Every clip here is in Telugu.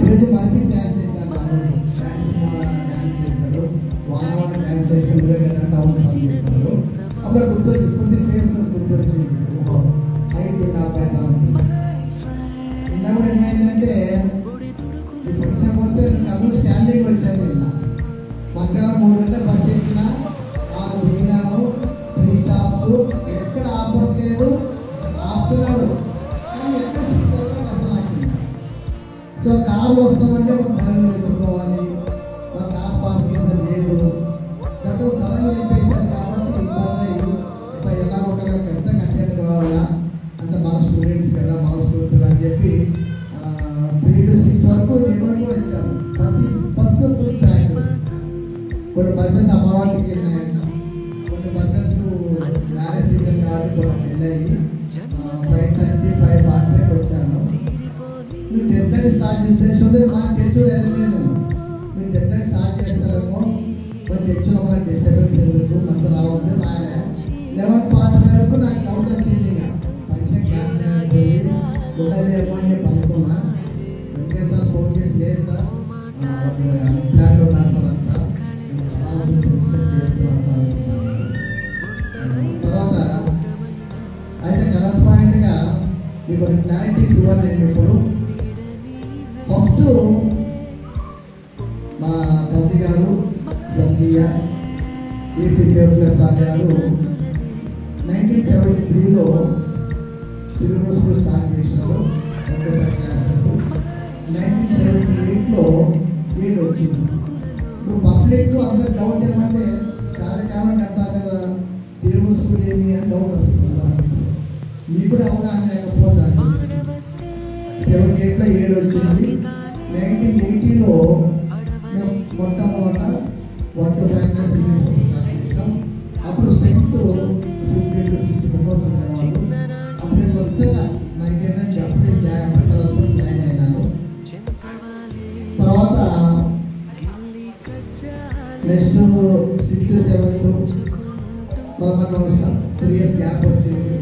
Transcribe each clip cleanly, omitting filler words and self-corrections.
Jadi pasti tes sama నువ్వే కదా టౌన్ సార్ చెప్పారు. అప్పుడు గుర్తొచ్చి కొద్ది ఫేస్ గుర్తొచ్చింది. ఓహో హైట్ నా పైన ఉన్నప్పుడు ఏమైందంటే ఈ ఫంక్షన్ వస్తే కళ్ళు స్టాండింగ్ వచ్చాను. నిన్న మధ్యాహ్నం 3 గంటల బస్సు ఎక్కినా 6 దిగినాను. 3 స్టాప్స్ ఎక్కడ ఆపట్లేదు, ఆపుతున్నాడు కానీ ఎక్కడ సీట్ అసలు నాకు. సో కార్లు వస్తామంటే ఒక డ్రైవర్ ఎదుర్కోవాలి, మా కార్ పార్కింగ్ లేదు. దాంట్లో సడన్గా అయిపోయింది కాబట్టి ఇబ్బంది ఇట్లా ఎలా ఉంటారో ఖచ్చితంగా అటెండ్ కావాలా. అంత మన స్టూడెంట్స్ కదా, మన స్టూడెంట్ అని చెప్పి 3 to 6 వరకు నేను కూడా ఇచ్చాను. ప్రతి బస్సు ఫుల్ ప్యాక్. కొన్ని బస్సెస్ అమరావతికి వెళ్ళినాయంట, కొన్ని బస్సెస్ మ్యారేజ్ సీజన్ కాబట్టి కొన్ని వెళ్ళాయి. 5:30, 5:45 వచ్చాను. మీరు 10:30 స్టార్ట్ చేస్తే మాకు చర్చలు వెళ్ళలేదు. మీరు 10:30 స్టార్ట్ చేస్తారేమో, మరి చర్చలో మనకు డిస్టర్బెన్స్ ఎందుకు, మనకు రావద్దు ఆయన 11:45 వరకు నాకు డౌట్ వచ్చింది. ఇక ఫంక్షన్ క్యాన్సిల్ అయిపోయింది, ఉండదేమో అని చెప్పి అనుకున్నా. వెంకటేశ్వర సార్ ఫోన్ చేసి లేదు సార్ ప్లాన్ ఉన్నా సార్ అంతా చేస్తున్నా సార్. తర్వాత అయితే కరస్పాండెంట్గా మీకు కొన్ని క్లారిటీస్ ఇవ్వాలి. నేను ఇప్పుడు ఫస్ట్ మా తండ్రి గారు సంగీయ ECPFLS గారు 1973లో తెలుగు స్కూల్ స్టార్ట్ చేసినారు. 25 క్లాసెస్. 1978లో ఏది వచ్చింది. ఇప్పుడు పబ్లిక్ అందరు డౌట్ ఏమంటే చాలా కాలం కట్టాలి కదా తెలుగు స్కూల్ ఏమి అని డౌట్ వస్తుంది కదా. మీకు కూడా అవగాహన లేకపోతే 78లో 7 వచ్చింది. 1980లో మేము మొట్టమొదట 1 to 5 క్లాస్ స్టార్ట్ చేసినాం. అప్పుడు స్ట్రెంత్ 50 to 60 మెంబర్స్ ఉండేవాళ్ళు. అప్పుడు కొత్తగా 1990 జాయిన్ అయినాను. తర్వాత next 6th, 7th 3 years gap వచ్చింది.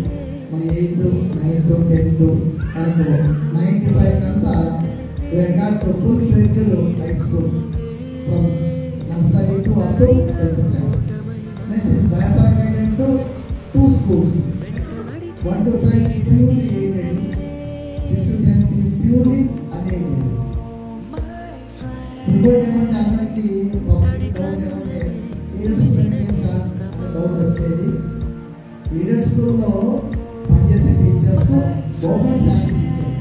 మన 8th, 9th, 10th మనకు 95 అంతా we got full-fledged high school from nursery to up to 10th class. Next is bifurcated to 2 schools. 1 to 5 is purely aided, 6 to 10 is purely unaided. ఇప్పుడు ఏమంటే అందరికి పబ్లిక్ డౌట్ ఏమంటే ఎయిడెడ్ స్టూడెంట్స్ డౌట్ వచ్చేది. ఎయిడెడ్ స్కూల్లో పనిచేసే టీచర్స్ గవర్నమెంట్ శాలరీస్ ఇచ్చారు.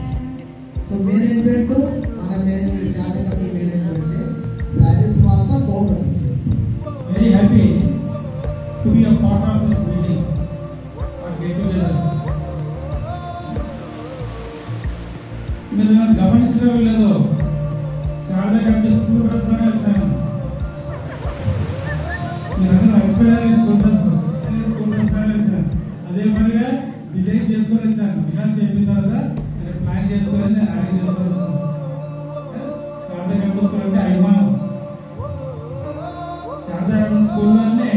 సో మేనేజ్మెంట్ మన మేనేజ్మెంట్ శాలరీ మేనేజ్మెంట్ శాలరీస్ మాత్రం గవర్నమెంట్ ఇచ్చారు. Very happy to be a part of this meeting. మీరు నన్ను గమనించడం లేదో శారదా కమిటీ స్కూల్ డ్రెస్లోనే వచ్చాను. మీరందరూ ఎక్స్పైర్ స్కూల్ డ్రెస్లోనే వచ్చాను. అదే పనిగా డిజైన్ చేసుకొని వచ్చాను. డిజైన్ చెప్పిన తర్వాత నేను ప్లాన్ చేసుకొని అరేంజ్ చేసుకొని వచ్చాను. శారదా కమిటీ స్కూల్ అంటే అభిమానం. శారదా కమిటీ స్కూల్లోనే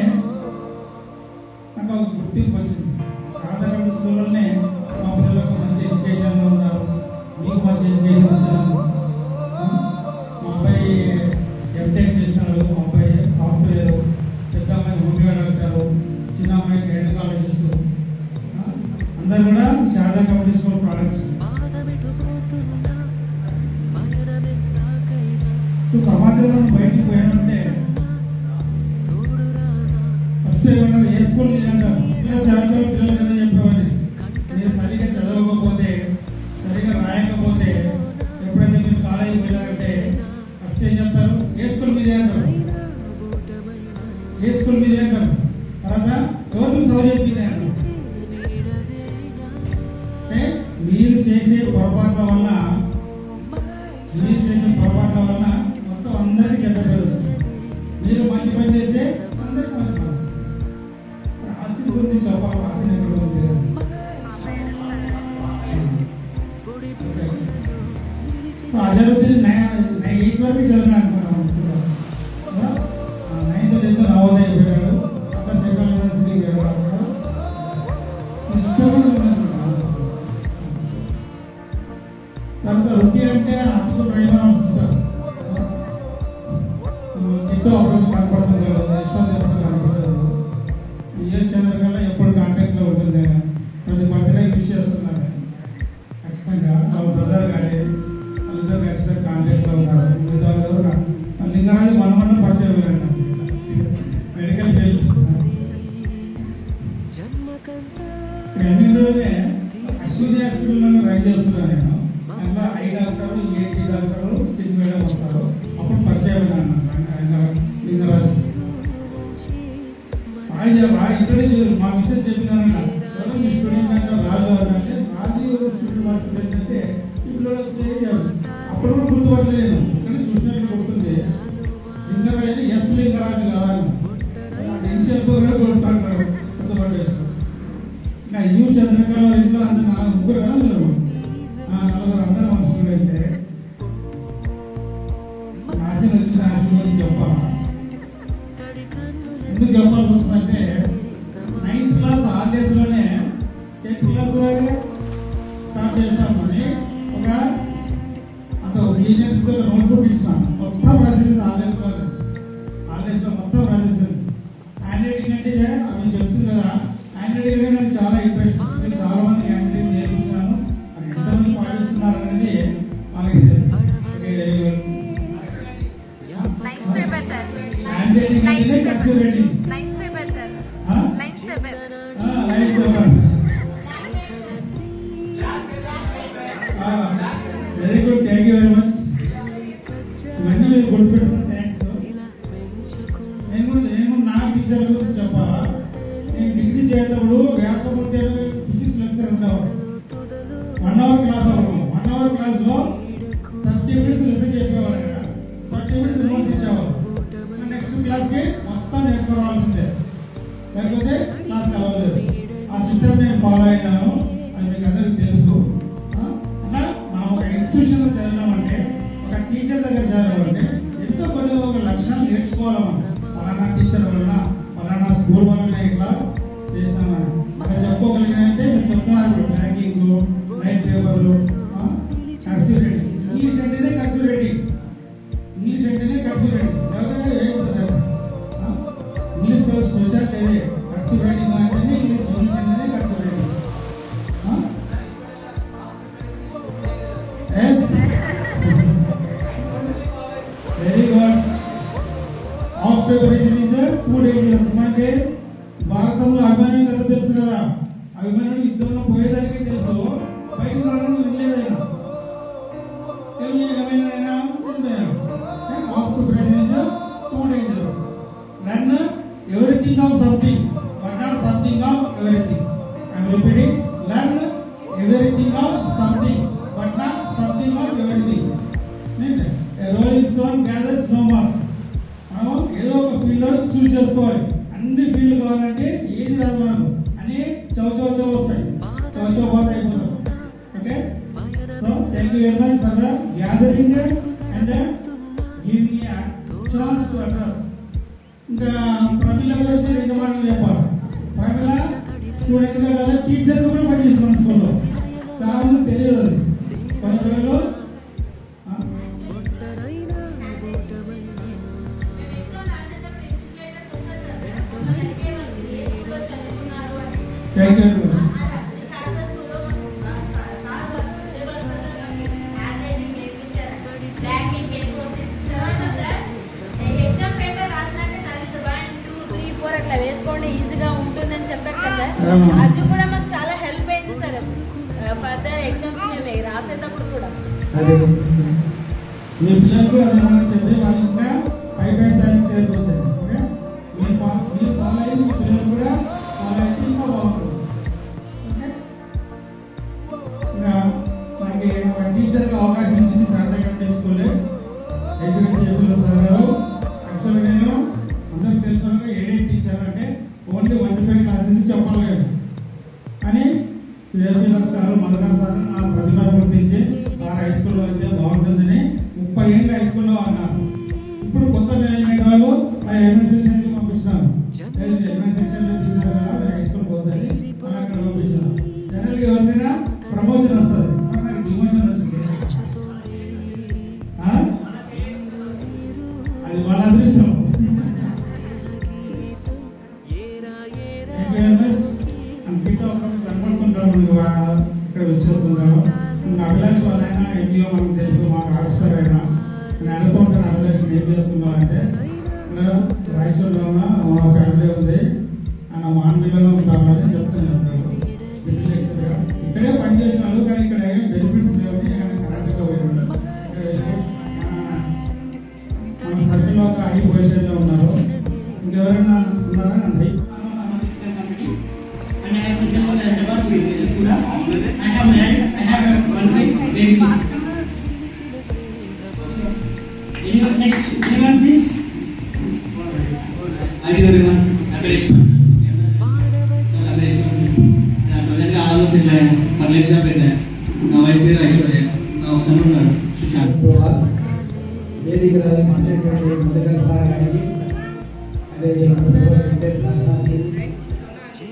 నాకు ఒక గుర్తింపు వచ్చింది. శారదా కమిటీ స్కూల్లోనే మా పిల్లలకు మంచి ఎడ్యుకేషన్లో ఉన్నారు, మీకు మంచి ఎడ్యుకేషన్ వచ్చాను. మా అబ్బాయి ఎంటెక్ చేసినాడు, మా అబ్బాయి సాఫ్ట్వేర్, పెద్ద అమ్మాయి హోమియో డాక్టర్, చిన్న అమ్మాయి గైనకాలజిస్ట్. అందరు కూడా Sharada committee school products. So సమాజంలో బయటకు పోయామంటే ఫస్ట్ ఏమన్నా ఏ స్కూల్ అంటారు, పిల్లలు చదువుతారు, పిల్లలు కదా చెప్పేవాడిని. మీరు సరిగ్గా చదవకపోతే, సరిగ్గా రాయకపోతే, ఎప్పుడైతే మీరు కాలేజీ పోయారంటే ఫస్ట్ ఏం చెప్తారు, ఏ స్కూల్ మీదే అంటారు, ఏ స్కూల్ మీదే అంటారు. తర్వాత గవర్నమెంట్ సౌలభ్యం మీదే అంటారు. అంటే మీరు చేసే పొరపాట్ల వల్ల మొత్తం అందరికీ చెడ్డ పేరు వస్తుంది. మీరు మంచి పని చేస్తే అందరికీ మంచి పని వస్తుంది. ఆస్తి గురించి చెప్పాలి, ఆస్తి ఎక్కడ ఉంది. అజరుద్దీన్ 8th వరకు చదివినా అనుకున్నాను స్కూల్లో. 9th, 10th నవోదయ పోయాడు, అక్కడ సెంట్రల్ యూనివర్సిటీ పోయాడు. తర్వాత వృత్తి అంటే అతిథులు రైమా సిస్టర్ ఎంతో అప్పుడు కనపడుతుంది కదా, కనపడుతుంది. సంబంధం పరిచయం లేదంట మెడికల్ ఫీల్డ్. ఎన్నిలోనే అశ్విని హాస్పిటల్లో రన్ చేస్తున్నాను నేను. అందులో ఐ డాక్టర్, ఏటీ డాక్టర్, స్కిన్ మేడం వస్తారు. అప్పుడు పరిచయం లింగరాజు ఇక్కడే మా మిస్సెస్ చెప్పినారన్న ఎవరో మీ స్టూడెంట్ అంటే రాజు అంటే రాజు స్టూడెంట్ మా స్టూడెంట్ అంటే ఇప్పుడు అప్పుడు కూడా గుర్తుపట్టలేదు. కానీ చూసినట్టు గుర్తుంది. లింగరాజు ఎస్ లింగరాజు కావాలి ఎంతో గుర్తుపట్టలేదు. ఇంకా యూ చంద్రకళ ఇంట్లో అంత 4 ముగ్గురు కాదు, 4 అందరూ మన స్టూడెంటే. ఆశలు వచ్చిన ఆశలు చెప్పాలి. ఎందుకు చెప్పాల్సి వస్తుందంటే 9th class హాలిడేస్లోనే 10th class start చేసామని ఒక సీనియర్స్తో నోట్బుక్ ఇచ్చినాం. మొత్తం రాసేసింది హాలిడేస్లో మొత్తం రాసేసింది. హ్యాండ్ రైటింగ్ అంటే అవి చెప్తుంది కదా, హ్యాండ్ రైటింగ్ అంటే నాకు చాలా ఇంట్రెస్ట్. చాలా మంది హ్యాండ్ రైటింగ్ నేర్పించినాను. అది ఎంతమంది పాటిస్తున్నారు అనేది వాళ్ళకి తెలుసు. హ్యాండ్ రైటింగ్ అంటే cursive writing. Very good, thank you very much. ఇవన్నీ మీరు గుర్తుపెట్టుకుని థ్యాంక్స్. నేను నా టీచర్ గురించి చెప్పాలా. నేను డిగ్రీ చేసేటప్పుడు వ్యాసమూర్తి ఫిజిక్స్ లెక్చర్ ఉండేవారు. 1 అవర్ క్లాస్ అవ్వడం. 1 అవర్ క్లాస్లో 30 minutes లెసన్ చెప్పేవారు. 30 minutes నోట్స్ ఇచ్చేవారు. నెక్స్ట్ క్లాస్కి మొత్తం నేర్చుకోవాల్సిందే, లేకపోతే క్లాస్ కావలేదు. ఆ సిస్టమ్ నేను ఫాలో అయినాను. అది మీకు అందరికీ తెలుసు. అలా మనం ఒక ఇన్స్టిట్యూషన్లో చదివినామంటే, ఒక టీచర్ దగ్గర చదివామంటే ఎంతో కొన్ని ఒక లక్షణాలు నేర్చుకోవాలన్నమాట. పలానా టీచర్ వల్ల, పలానా స్కూల్ వల్ల ఇట్లా చేసినామని అక్కడ చెప్పుకోగలిగినంటే మీరు చెప్తున్నారు. ట్యాగింగ్, నైట్ పేపర్లు, కర్సివ్ రైటింగ్. ఇంగ్లీష్ అంటేనే కర్సివ్ రైటింగ్. ఇంగ్లీష్ అంటేనే కర్సివ్ రైటింగ్. ఇంగ్లీష్ స్పెషాలిటీ అదే. కర్సివ్ రైటింగ్ అంటేనే ఇంగ్లీష్ అంటేనే cursive writing. Very good. Of preparation is 2 dangerous. మనకి భారతంలో అభిమన్యుడు కథ తెలుసు కదా. అభిమన్యుడు యుద్ధంలో పోయేదానికే తెలుసు, బయట వినలేదైనా తెలియమైనా చనిపోయాడు. Of preparation is 2 dangerous. Learn everything of something, but not something of everything. I am repeating. Learn everything of something, but not something of everything. A rolling stone gathers no mass. మనం ఏదో ఒక ఫీల్డ్ చూస్ చేసుకోవాలి. అన్ని ఫీల్డ్ కావాలంటే ఏది రాదు మనకు అని చౌ వస్తాయి. చౌ బాధ అయిపోతాం. Okay, so thank you very much for the gathering and giving a chance to address. ఇంకా ప్రమిళ గురించి 2 మాటలు చెప్పాలి. ప్రమిళ స్టూడెంట్ కదా, టీచర్ కూడా పనిచేస్తున్నాం స్కూల్లో. చాలా మంది తెలియదు. కొన్ని పిల్లలు థ్యాంక్ యూ. వేసుకోండి, ఈజీగా ఉంటుందని చెప్పారు కదా. అది కూడా మాకు చాలా హెల్ప్ అయింది సార్. ఫర్దర్ ఎగ్జామ్స్ మేము రాసేటప్పుడు కూడా మీ పిల్లలకు అదే చెప్పి వాళ్ళు ఇంకా పై స్థాయికి చేరుకోవచ్చు. ఓకే, మీరు ఫాలో అయ్యి మీ పిల్లలు కూడా ఫాలో అయితే ఇంకా బాగుంటుంది. ఓకే, ఇంకా మనకి ఒక టీచర్కి అవకాశం ఇచ్చింది శారదా స్కూల్ ఎడ్యుకేషన్ చెప్పిన సార్ గారు. యాక్చువల్గా నేను అందరికి తెలుసు ఏడేం టీచర్ అంటే ఓన్లీ 1-5 క్లాసెస్ చెప్పాలి. కానీ శ్రీరాజ్ గారు, మదన్ సార్ నా ప్రతిభ గుర్తించి సార్ హై స్కూల్లో అయితే బాగుంటుందని 30 ఏళ్ళు హై స్కూల్లో అన్నారు. ఇప్పుడు కొత్త మేనేజ్మెంట్ వాళ్ళు ఎంఎస్ సెక్షన్కి పంపిస్తున్నారు. ఎంఎస్ సెక్షన్లో తీసారు కదా, హై స్కూల్ పోతుంది అక్కడ పంపిస్తున్నారు. జనరల్గా ఎవరికైనా ప్రమోషన్ వస్తుంది, నాకు డిమోషన్ వచ్చింది. అది వాళ్ళ అదృష్టం. ఇక్కడ వచ్చేస్తున్నాను. ఇంకా అభిలాష్ వాళ్ళైనా ఎన్నియో మనకు తెలుసు, మాకు ఆఫీసర్ అయినా నేను అడుగుతూ ఉంటాను, అభిలాష్ ఏం చేస్తున్నావు అంటే రాయచూరులో ఉన్న మా ఫ్యామిలీ ఉంది, ఆయన మాన్పిల్లలో ఉంటామని చెప్తున్నారు. ఇక్కడే పనిచేస్తున్నాడు కానీ ఇక్కడ ఏం బెనిఫిట్స్ లేవని ఆయన కరెక్ట్గా పోయినాడు. మన సర్కిల్లో ఒక హై పొజిషన్లో ఉన్నారు. ఇంకెవరైనా ఉన్నారా? నా వైఫ్ పేరు ఐశ్వర్య, నా ఒక సన్ ఉన్నాడు సుశాంత్. వేదిక ముందుగా సాగానికి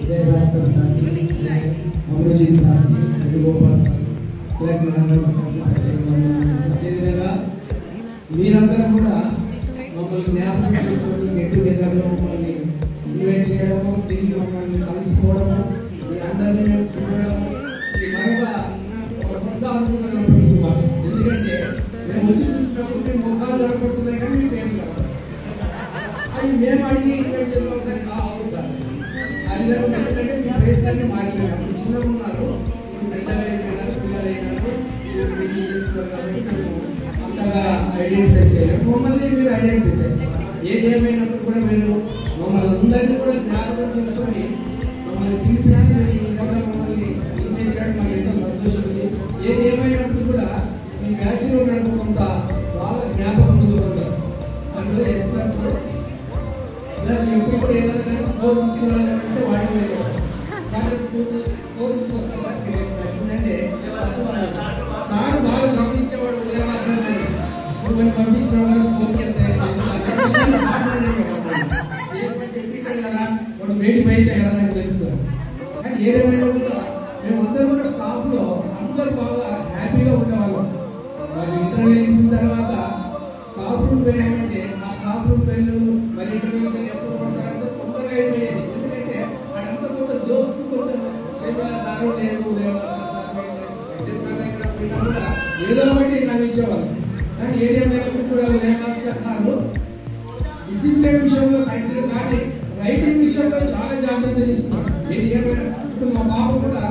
విజయభాస్కర్ సార్కి, అమృజిత్ సార్కి, వేణుగోపాల్ సార్కి, అదేవిధంగా మీరందరూ కూడా మమ్మల్ని జ్ఞాపకం చేసుకొని గెట్ టుగెదర్లో మమ్మల్ని ఇన్వైట్ చేయడము, తిరిగి మమ్మల్ని కలుసుకోవడము, మీరందరినీ మేము చూడడము మరొక ఒక కొత్త అనుభవం. ఎందుకంటే మేము వచ్చి చూసినప్పుడు మేము ముఖాలు జరగబడుతున్నాయి కానీ మీకు ఏం కావాలి అది మేము అడిగి ఇన్వైట్ చేసిన ఒకసారి కావాలి సార్. ఆ విధంగా ఎందుకంటే మీ ఫేస్ అన్ని మారిపోయారు. చిన్నగా ఉన్నారు, పెద్దలు అయిపోయినారు, పిల్లలు అయినారు, చేస్తున్నారు కాబట్టి మేము అంతగా ఐడెంటిఫై చేయలేము. మమ్మల్ని మీరు ఐడెంటిఫై చేస్తారు. ఏది ఏమైనప్పుడు కూడా మీరు మమ్మల్ని అందరినీ కూడా జ్ఞాపకం చేసుకొని మమ్మల్ని పిలిపించి ఈ విధంగా మమ్మల్ని ఇన్వైట్ చేయడం మాకు ఎంతో సంతోషం ఉంది. ఏది ఏమైనప్పుడు కూడా ఈ బ్యాచ్లో ఉన్నట్టు కొంత బాగా జ్ఞాపకం ఉంటారు. అందులో ఎస్పర్తో ఇలా ఎప్పుడు కూడా ఏదైనా కానీ స్కోర్ చూసుకోవాలంటే వాడే సార్ స్కోర్ చూసుకొస్తారు. అంటే సార్ బాగా గమనించేవాడు. ఉదయం పంపించిన వాళ్ళు స్కోర్కి ఎంత చెప్పిట్టారు కదా, వాడు వేడి పైచేయగలరా నాకు తెలుసు. కానీ ఏదేమైనా కూడా మేమందరూ కూడా స్టాఫ్లో అందరూ బాగా హ్యాపీగా ఉండేవాళ్ళం. మరి ఇంటర్వ్యూ ఇచ్చిన తర్వాత స్టాఫ్ రూమ్ వెళ్ళామంటే ఆ స్టాఫ్ రూమ్ వెళ్ళు మరి ఇంటర్వ్యూ ఎప్పుడు కొడతారంటే తొందరగా అయిపోయేది. ఎందుకంటే అక్కడంతా కొంత జోక్స్ కొంచెం సారు లేదు కూడా ఏదో ఒకటి నవ్వించేవాళ్ళు. కానీ ఏదేమైనప్పుడు కూడా సార్లు డిసిప్లిన్ విషయంలో కరెక్ట్గా కానీ రైటింగ్ విషయంలో చాలా జాగ్రత్త తీసుకున్నాడు. ఏది ఏమైనా ఇప్పుడు మా బాబు కూడా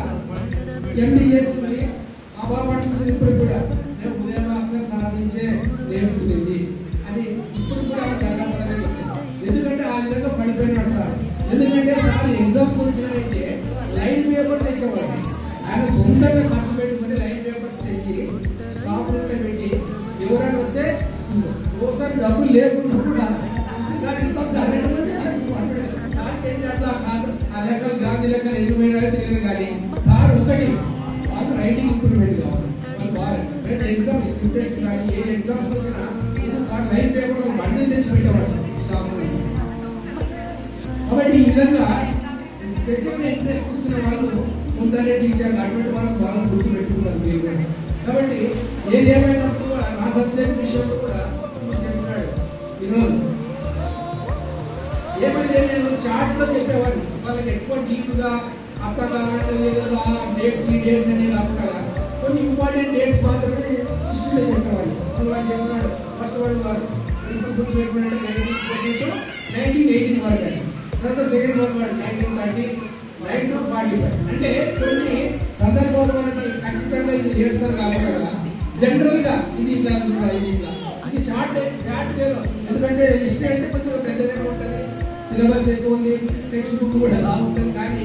ఎండి చేస్తుంది. మా బాబు అంటున్నది ఇప్పుడు కూడా నేను ఉదయభాస్కర్ సాధించే నేర్చుకుంది అని ఇప్పుడు కూడా ఎందుకంటే ఆ విధంగా పడిపోయినాడు సార్. ఎందుకంటే సార్ ఎగ్జామ్స్ వచ్చినాయంటే లైన్ పేపర్ తెచ్చేవాడు. ఆయన సొంతంగా ఖర్చు పెట్టుకుని లైన్ పేపర్స్ తెచ్చి స్టాఫ్ రూమ్లో పెట్టి ఎవరైనా వస్తే ఒకసారి డబ్బులు లేకుండా కూడా సార్ ఇస్తాం సార్ సార్కి ఏంటి అట్లా కాదు. ఆ లెక్కలు గాంధీ లెక్కలు ఎన్నిపోయినా తెలియదు. కానీ సార్ ఒకటి వాళ్ళు రైటింగ్ ఇంప్రూవ్మెంట్ కావాలి. వాళ్ళు బాగా ఎగ్జామ్ ఇంట్రెస్ట్ కానీ ఏ ఎగ్జామ్స్ వచ్చినా సార్ లైన్ పేపర్ బండిల్ తెచ్చి పెట్టేవాడు స్టాఫ్. కాబట్టి ఈ విధంగా స్పెషల్గా ఇంట్రెస్ట్ చూస్తున్న వాళ్ళు ముందరే టీచర్ అటువంటి వాళ్ళు బాగా గుర్తు పెట్టుకుంటారు మీరు కూడా. కాబట్టి ఏది ఏమైనప్పుడు కూడా నా సబ్జెక్ట్ విషయంలో కూడా చెప్పాడు ఈరోజు ఏమంటే నేను షార్ట్లో చెప్పేవాడిని. వాళ్ళకి ఎక్కువ డీప్గా అర్థకాలంలో ఏదో డేట్స్ ఈ డేట్స్ అనేది కాకుండా కొన్ని ఇంపార్టెంట్ డేట్స్ మాత్రమే హిస్టరీలో చెప్పేవాడిని. వాళ్ళు చెప్పినాడు ఫస్ట్ వరల్డ్ వార్ ఇప్పుడు గుర్తు పెట్టుకున్నాడు 1942 1918 వరకు అని. తర్వాత సెకండ్ వరల్డ్ వార్ 1930 1945. అంటే కొన్ని సందర్భాలు మనకి ఖచ్చితంగా ఇది నేర్చుకోవాలి కాబట్టి కదా జనరల్ గా ఇది ఇట్లా ఇది ఇట్లా ఇది షార్ట్ వేలో. ఎందుకంటే హిస్టరీ అంటే కొంచెం పెద్దగా ఉంటుంది, సిలబస్ ఎక్కువ ఉంది, టెక్స్ట్ బుక్ కూడా ఎలా ఉంటుంది. కానీ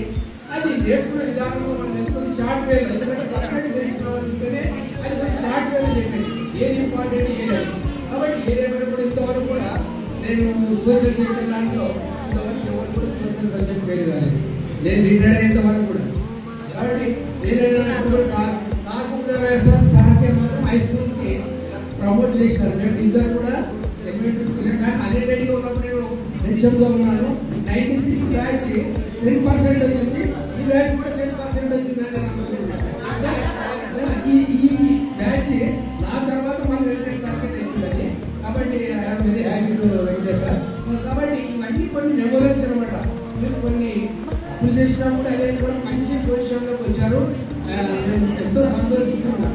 అది నేర్చుకునే విధానంలో మనం ఎందుకు షార్ట్ వేలో, ఎందుకంటే పర్ఫెక్ట్ తెలుసుకోవాలంటేనే అది కొంచెం షార్ట్ వేలో చెప్పేది ఏది ఇంపార్టెంట్ ఏది. కాబట్టి ఏదేమైనా కూడా ఇంతవరకు కూడా నేను సోషల్ చెప్పిన దాంట్లో ఇంతవరకు ఎవరు కూడా సోషల్ సబ్జెక్ట్ ఫెయిల్ కాలేదు. నేను రిటైర్డ్ అయ్యేంత వరకు కూడా. కాబట్టి ఏదైనా కూడా సార్ నాకు కూడా సార్కే మాత్రం హై స్కూల్కి ప్రమోట్ చేశారు. మేము ఇద్దరు కూడా ఎలిమెంటరీ స్కూల్. కానీ అన్ఎడెడ్గా ఉన్నప్పుడు నేను హెచ్ఎంగా ఉన్నాను. 96 బ్యాచ్ 7% వచ్చింది. ఈ బ్యాచ్ కూడా 7% వచ్చిందంటే ఈ బ్యాచ్ నా తర్వాత మళ్ళీ వెంకటేశ్వరకి అయిపోయింది. కాబట్టి I'm very happy to Venkateswara. కాబట్టి ఇవన్నీ కొన్ని మెమోరీస్ అనమాట. మీరు కొన్ని అప్లై చేసినా కూడా అదే కూడా మంచి పొజిషన్లోకి వచ్చారు. మేము ఎంతో సంతోషిస్తున్నాం.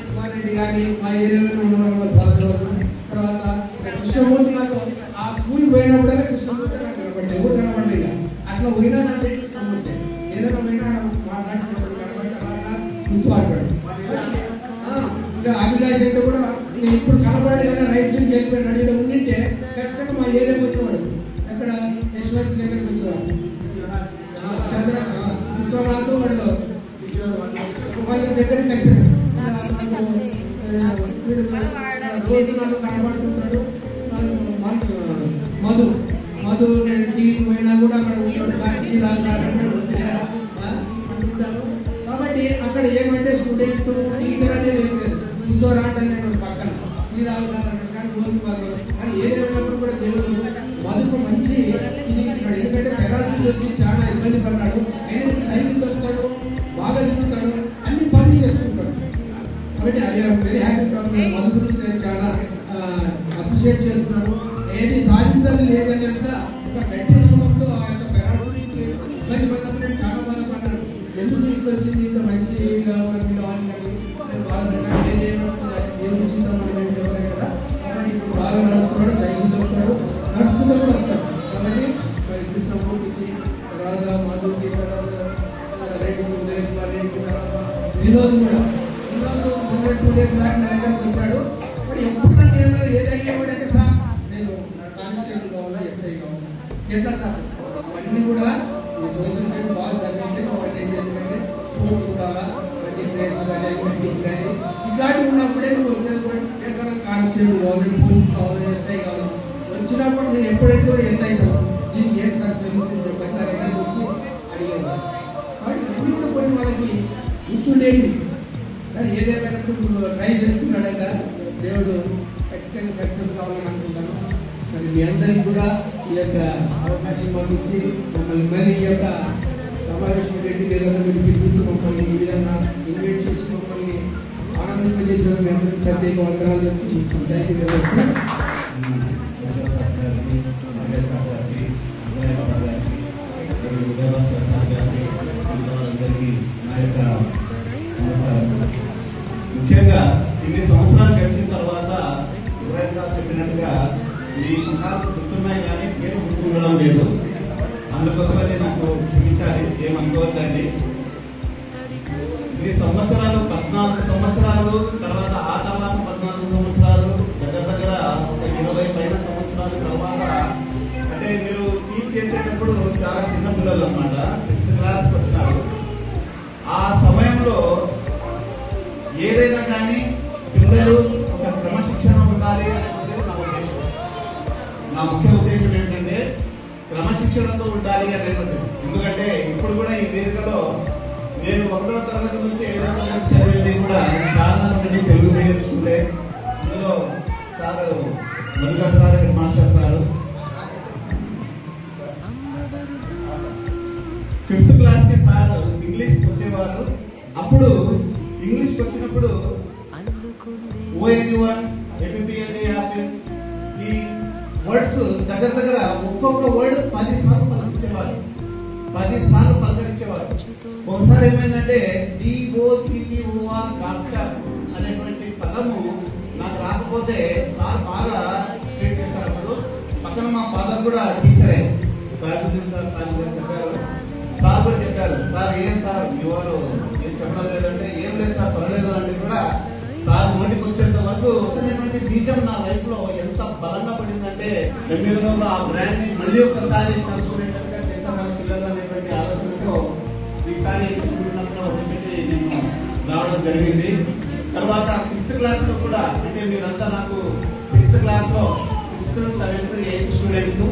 కుమార్ రెడ్డి కానీ మా ఏరియాలో ఉన్న వాళ్ళు బాగా తర్వాత కృష్ణమూర్తి నాకు ఆ స్కూల్ మధు నేను టీవీకి పోయినా కూడా అక్కడ ఉంటాడు సార్, టీ రాసారు అంటుంటారు. కాబట్టి అక్కడ ఏమంటే స్టూడెంట్ టీచర్ అనేది ఏం లేదు, కూర్చోరా అంటే నేను పక్కన టీ రాసారు కానీ రోజు వాళ్ళు కానీ ఏదేమైనప్పుడు కూడా దేవుడు మధుకు మంచి ఇది ఇచ్చినాడు. ఎందుకంటే పెరాలసిస్ వచ్చి చాలా ఇబ్బంది పడ్డాడు, అయినా సైకిల్ వస్తాడు, బాగా తిరుగుతాడు, అన్ని పనులు చేసుకుంటాడు. కాబట్టి అది వెరీ హ్యాపీ ప్రాబ్లం. మధు గురించి నేను చాలా అప్రిషియేట్ చేస్తున్నాను. ఏది సాధించాలి లేదని ఒక గట్టి అనుభవంతో ఆ యొక్క పెరాలసిస్కి ఇబ్బంది పడినప్పుడు నేను చాలా బాధపడ్డాను. ఎందుకు ఇంట్లో వచ్చింది ఇంత మంచిగా ఉన్నప్పుడు అని బాధపడ్డాను. దేవుడి చింత మనం ఏం చెప్పలేం కదా. కాబట్టి ఇప్పుడు బాగా నడుస్తున్నాడు, సైకిల్ దొరుకుతాడు, నడుచుకుంటూ కూడా వస్తాడు. కాబట్టి మరి కృష్ణమూర్తికి తర్వాత మాధుకి తర్వాత వినోద్ కూడా 2 days బ్యాక్ నా దగ్గరకు వచ్చాడు. ఇప్పుడు ఎప్పుడు నన్ను ఏమన్నా ఏది అడిగేవాడంటే సార్ నేను కానిస్టేబుల్ కావాలా, ఎస్ఐ కావాలా, ఎట్లా సార్ అవన్నీ కూడా సోషల్ సైడ్ బాగా చదివితే ఒకటి ఏం చేద్దామంటే స్పోర్ట్స్ ఉండాలా, బట్టి ప్లేస్ కానీ ఇట్లాంటివి ఉన్నప్పుడే నువ్వు వచ్చేది కూడా ఎక్కడ కానిస్టేబుల్ కావాలి, పోలీస్ కావాలి, ఎస్ఐ కావాలి. వచ్చినప్పుడు నేను ఎప్పుడైతే ఎంత అవుతాను దీనికి ఏం సార్ సొల్యూషన్ చెప్పండి నా దగ్గరికి వచ్చి అడిగేది. కాబట్టి ఇవన్నీ కూడా కొన్ని వాళ్ళకి గుర్తుండేవి. కానీ ఏదేమైనప్పుడు ట్రై చేస్తున్నాడంట. దేవుడు ఖచ్చితంగా సక్సెస్ కావాలని అనుకుంటాను. మరి మీ అందరికీ కూడా ఈ యొక్క అవకాశం మాకు ఇచ్చి మమ్మల్ని మళ్ళీ ఈ యొక్క సమావేశం పెట్టి ఏదైనా మీరు పిలిపించి మమ్మల్ని ఈ విధంగా ఇన్వైట్ చేసి మమ్మల్ని ఆనందింపజేసిన మీ అందరికీ ప్రత్యేక వందనాలు చెప్తూ థ్యాంక్ యూ వెరీ మచ్ ముఖ్యంగా ఇన్ని సంవత్సరాలు గడిచిన తర్వాత చెప్పినట్టుగా మీ ముఖాలు గుర్తున్నాయి కానీ పేరు గుర్తుండడం లేదు. అందుకోసమని నాకు క్షమించాలి, ఏమనుకోవద్దండి. ఇన్ని సంవత్సరాలు 14 సంవత్సరాలు తర్వాత ఆ తర్వాత 14 సంవత్సరాలు దగ్గర ఒక 20 పైన సంవత్సరాల తర్వాత అంటే మీరు టీచ్ చేసేటప్పుడు చాలా చిన్న పిల్లలు అన్నమాట, 6th క్లాస్కి వచ్చినారు. ఆ సమయంలో ఏదైనా కానీ పిల్లలు ఒక క్రమశిక్షణ ఉండాలి అనేది నా ఉద్దేశం. నా ముఖ్య ఉద్దేశం ఏంటంటే క్రమశిక్షణతో ఉండాలి అనేటువంటి. ఎందుకంటే ఇప్పుడు కూడా ఈ వేదికలో నేను 1వ తరగతి నుంచి 5వ తరగతి చదివింది కూడా సాధారణ తెలుగు మీడియం స్కూలే. అందులో sir Madhukar sir, head master sir 5th క్లాస్కి సార్ ఇంగ్లీష్కి వచ్చేవారు. అప్పుడు ఇంగ్లీష్కి వచ్చినప్పుడు ONE1 APPLA ఈ వర్డ్స్ దగ్గర ఒక్కొక్క వర్డ్ 10 సార్లు పలికించేవారు. 10 సార్లు పలకరించేవారు. ఒకసారి ఏమైందంటే DOCTOR డాక్టర్ అనేటువంటి పదము నాకు రాకపోతే సార్ బాగా ట్రీట్ చేశారు. అప్పుడు పక్కన మా ఫాదర్ కూడా టీచరే, బాసుద్దీన్ సార్ చెప్పారు. సార్ కూడా చెప్పారు, సార్ ఏం సార్ మీ వారు ఏం చెప్పడం లేదంటే ఏం లేదు సార్ పర్వాలేదు అంటే కూడా సార్ నోటికి వచ్చేంత వరకు వచ్చినటువంటి బీజం నా లైఫ్ లో ఎంత బలంగా పడిందంటే నెమ్మదిలో ఆ బ్రాండ్ ని మళ్ళీ ఒకసారి కలుసుకునేటట్టుగా చేశాను పిల్లలు అనేటువంటి ఆలోచనతో ఈసారి వదిలిపెట్టి నేను రావడం జరిగింది. తర్వాత 6th క్లాస్ లో కూడా అంటే మీరంతా నాకు 6th క్లాస్ లో 6th, 7th, 8th స్టూడెంట్స్.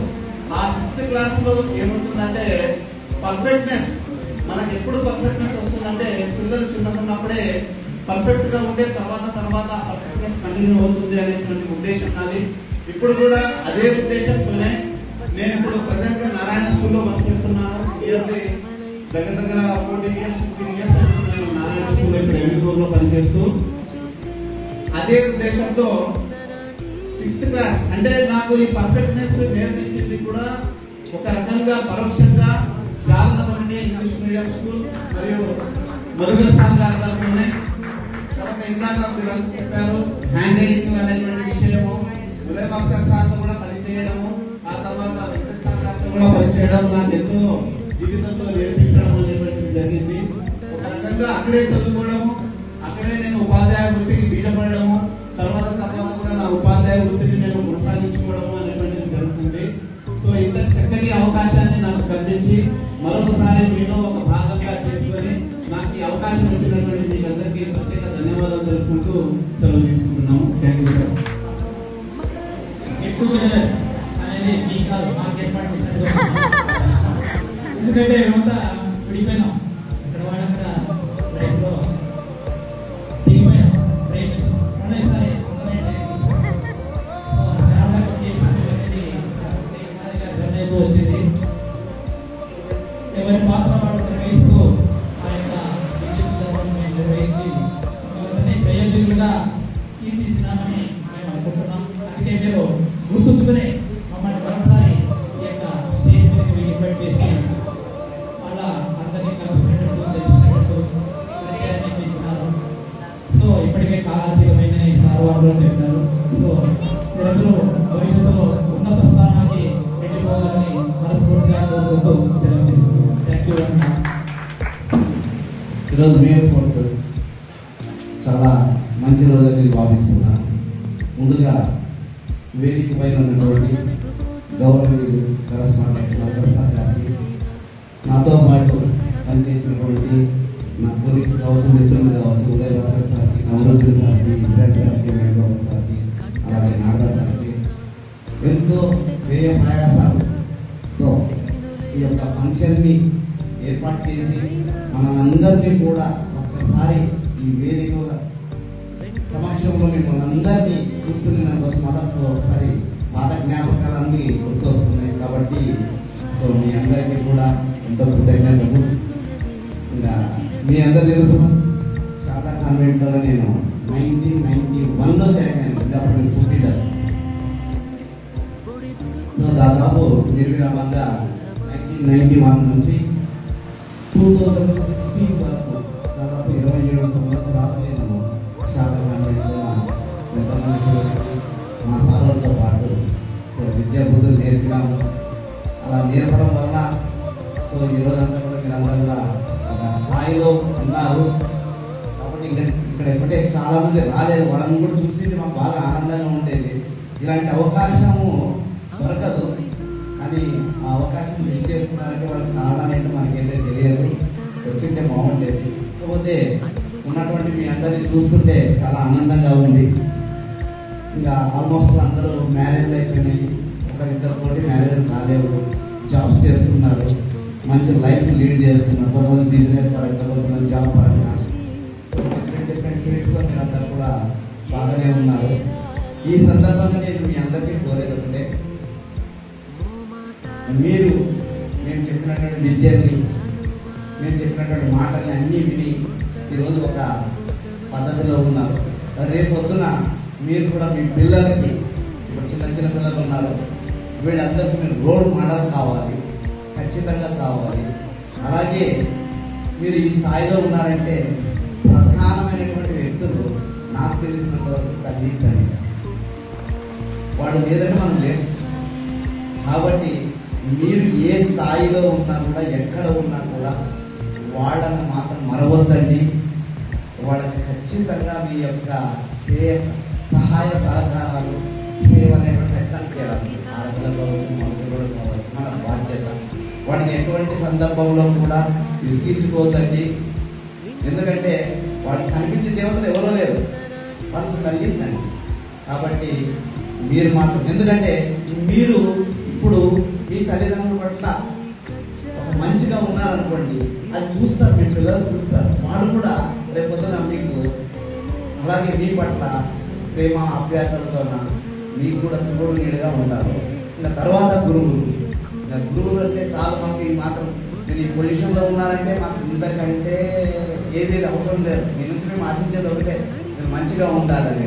ఆ 6th క్లాస్ లో ఏముంటుందంటే పర్ఫెక్ట్నెస్. మనకి ఎప్పుడు పర్ఫెక్ట్నెస్ వస్తుందంటే పిల్లలు చిన్నకున్నప్పుడే పర్ఫెక్ట్ గా ఉండే తర్వాత పర్ఫెక్ట్నెస్ కంటిన్యూ అవుతుంది అనేటువంటి ఉద్దేశం నాది. ఇప్పుడు కూడా అదే ఉద్దేశంతోనే నేను ఇప్పుడు ప్రెసెంట్ గా నారాయణ స్కూల్లో వర్క్ చేస్తున్నాను. ఇయర్లీ దగ్గర 14 years 15 years నేను నారాయణ స్కూల్లో ఇప్పుడు ఎంబీలో పనిచేస్తూ అదే ఉద్దేశంతో 6th క్లాస్ అంటే నాకు ఈ పర్ఫెక్ట్నెస్ నేర్పించింది కూడా ఒక రకంగా పరోక్షంగా శారదమణి ఇంగ్లీష్ మీడియం స్కూల్ మరియు మధుకర్ సార్ గారిలోనే. తర్వాత ఇందాక మీరంతా చెప్పారు హ్యాండ్ రైటింగ్ అనేటువంటి విషయము, ఉదయ భాస్కర్ సార్తో కూడా పనిచేయడము, ఆ తర్వాత వెంకట సార్ గారితో కూడా పనిచేయడం నాకు ఎంతో జీవితంలో నేర్పించడం అనేటువంటిది జరిగింది. ఒక రకంగా అక్కడే చదువుకోవడము, అక్కడే నేను ఉపాధ్యాయ వృత్తికి బీజపడము, తర్వాత కూడా నా ఉపాధ్యాయ వృత్తిని నేను కొనసాగించుకోవడము అనేటువంటిది జరుగుతుంది. సో ఇంతటి చక్కని అవకాశాన్ని నాకు కల్పించి మరొకసారి మీలో ఒక భాగంగా చేసుకొని నాకు ఈ అవకాశం వచ్చినటువంటి మీకు అందరికీ ప్రత్యేక ధన్యవాదాలు తెలుపుకుంటూ సెలవు తీసుకుంటున్నాము. Thank you sir. Get together అనేది అంటే మీ కాదు మాకు ఏర్పాటు చేసినట్టుగా ఎందుకంటే మేమంతా విడిపోయినాం ఇక్కడ వాళ్ళంతా లైఫ్లో దిగిపోయాం ప్రేమించాం మళ్ళీసారి చాలా వచ్చింది ఎవరి పాత్ర వాళ్ళు నిర్వహిస్తూ ఆ యొక్క విద్యుత్ నిర్వహించి ప్రయోజకులుగా తీర్చిదిద్దామని మేము అనుకుంటున్నాం. అందుకే మీరు గుర్తుంచుకుని మమ్మల్ని మరోసారి ఈ యొక్క స్టేజ్ మీద ఇన్వైట్ చేసి అలా అందరినీ కలుసుకునేటట్టు తెలుసుకునేటట్టు పరిచయాన్ని ఇచ్చినారు. సో ఇప్పటికే కాలాతీతమైన సార్ వాళ్ళు చెప్పారు. సో మీరందరూ భవిష్యత్తులో ఉన్నత స్థానానికి వెళ్ళిపోవాలని మనస్ఫూర్తిగా కోరుకుంటూ సెలవు తీసుకుంటున్నాను. Thank you. ఈరోజు మే 4th చాలా మంచి రోజని నేను భావిస్తున్నాను. ముందుగా వేదిక పైన ఉన్నటువంటి గౌరవనీయులు కరస్పాండెంట్ నరకర్ గారికి, నాతో పాటు పనిచేసినటువంటి నా కొలీగ్స్ కావచ్చు, మిత్రులు కావచ్చు, ఉదయ భాస్కర్ సార్కి, నవరోజుల సార్కి, ఇజ్రాయిల్ సార్కి, వేణుగోపాల్ సార్కి, అలాగే నాగరా సార్కి ఎంతో వ్యయ ప్రయాసాలతో ఈ యొక్క ఫంక్షన్ని ఏర్పాటు చేసి మనందరినీ కూడా ఒక్కసారి ఈ వేదిక సమక్షంలో మిమ్మల్ని అందరినీ చూస్తున్న దానికోసం మొదట్లో ఒకసారి పాత జ్ఞాపకాలన్నీ గుర్తొస్తున్నాయి. కాబట్టి సో మీ అందరికీ కూడా ఎంతో కృతజ్ఞతలు. ఇంకా మీ అందరూ తెలుసు శారదా కాన్వెంట్లో నేను 1991లో జాయిన్ అయ్యాను. అప్పుడు నేను పుట్టింటాను. సో దాదాపు నిర్విరామంగా 1991 నుంచి 2016 వరకు దాదాపు 27 సంవత్సరాలు నేను శారదా కాన్వెంట్లో మా సార్లతో పాటు సో విద్యాబుద్ధులు నేర్పినాము. అలా నేర్పడం వల్ల సో ఈరోజంతా కూడా మీరందరూ కూడా ఒక స్థాయిలో ఉన్నారు. కాబట్టి ఇక్కడ ఎప్పుడే చాలా మంది రాలేదు. వాళ్ళని కూడా చూసి మాకు బాగా ఆనందంగా ఉండేది. ఇలాంటి అవకాశము దొరకదు, కానీ ఆ అవకాశం మిస్ చేసుకున్నారంటే వాళ్ళకి కారణం ఏంటో మనకైతే తెలియదు. వచ్చింటే బాగుండేది. కాకపోతే ఉన్నటువంటి మీ అందరినీ చూస్తుంటే చాలా ఆనందంగా ఉంది. ఇంకా ఆల్మోస్ట్ అందరూ మ్యారేజ్ అయిపోయినాయి. ఒకరిద్దరు తోటి మ్యారేజ్ కాలేవు, జాబ్స్ చేస్తున్నారు, మంచి లైఫ్ లీడ్ చేస్తున్నారు. కొంతమంది బిజినెస్ పరంగా, కొంతమంది జాబ్ పరంగా, సో డిఫరెంట్ ఫీల్డ్స్లో మీరందరూ కూడా బాగానే ఉన్నారు. ఈ సందర్భంగా నేను మీ అందరికీ కోరేది ఒకటే, మీరు మేము చెప్పినటువంటి విద్యని, మేము చెప్పినటువంటి మాటల్ని అన్నీ విని ఈరోజు ఒక పద్ధతిలో ఉన్నారు. రేపు పొద్దున మీరు కూడా మీ పిల్లలకి, ఇప్పుడు చిన్న చిన్న పిల్లలు ఉన్నారు, వీళ్ళందరికీ మీరు రోల్ మోడల్ కావాలి, ఖచ్చితంగా కావాలి. అలాగే మీరు ఈ స్థాయిలో ఉన్నారంటే ప్రధానమైనటువంటి వ్యక్తులు నాకు తెలిసినంత వరకు తల్లి తండ్రి, వాళ్ళు లేదని మనం లేదు. కాబట్టి మీరు ఏ స్థాయిలో ఉన్నా కూడా, ఎక్కడ ఉన్నా కూడా వాళ్ళని మాత్రం మరవద్దండి. వాళ్ళకి ఖచ్చితంగా మీ యొక్క సహాయ సహకారాలు, సేవ అనేటువంటి ఖచ్చితంగా చేయాలి. ఆడపిల్ల కావచ్చు, మగపిల్ల కూడా కావచ్చు, మన బాధ్యత. వాళ్ళని ఎటువంటి సందర్భంలో కూడా విసిగించుకోవద్దండి. ఎందుకంటే వాళ్ళకి కనిపించే దేవతలు ఎవరో లేరు, ఫస్ట్ కలిగిందండి. కాబట్టి మీరు మాత్రం, ఎందుకంటే మీరు ఇప్పుడు మీ తల్లిదండ్రుల పట్ల ఒక మంచిగా ఉన్నారనుకోండి, అది చూస్తారు, మీ పిల్లలు చూస్తారు. వాళ్ళు కూడా రేపొద్దున మీకు అలాగే మీ పట్ల ప్రేమ ఆప్యాయతలతోన మీకు కూడా తోడు నీడుగా ఉంటారు. ఇంకా తర్వాత గురువులు, ఇంకా గురువులు అంటే చాలా మాకు మాత్రం మీరు ఈ పొజిషన్లో ఉన్నారంటే మాకు ఇంతకంటే ఏది అవసరం లేదు. మీ నుంచి మేము ఆశించేది ఒకటే, మీరు మంచిగా ఉండాలని.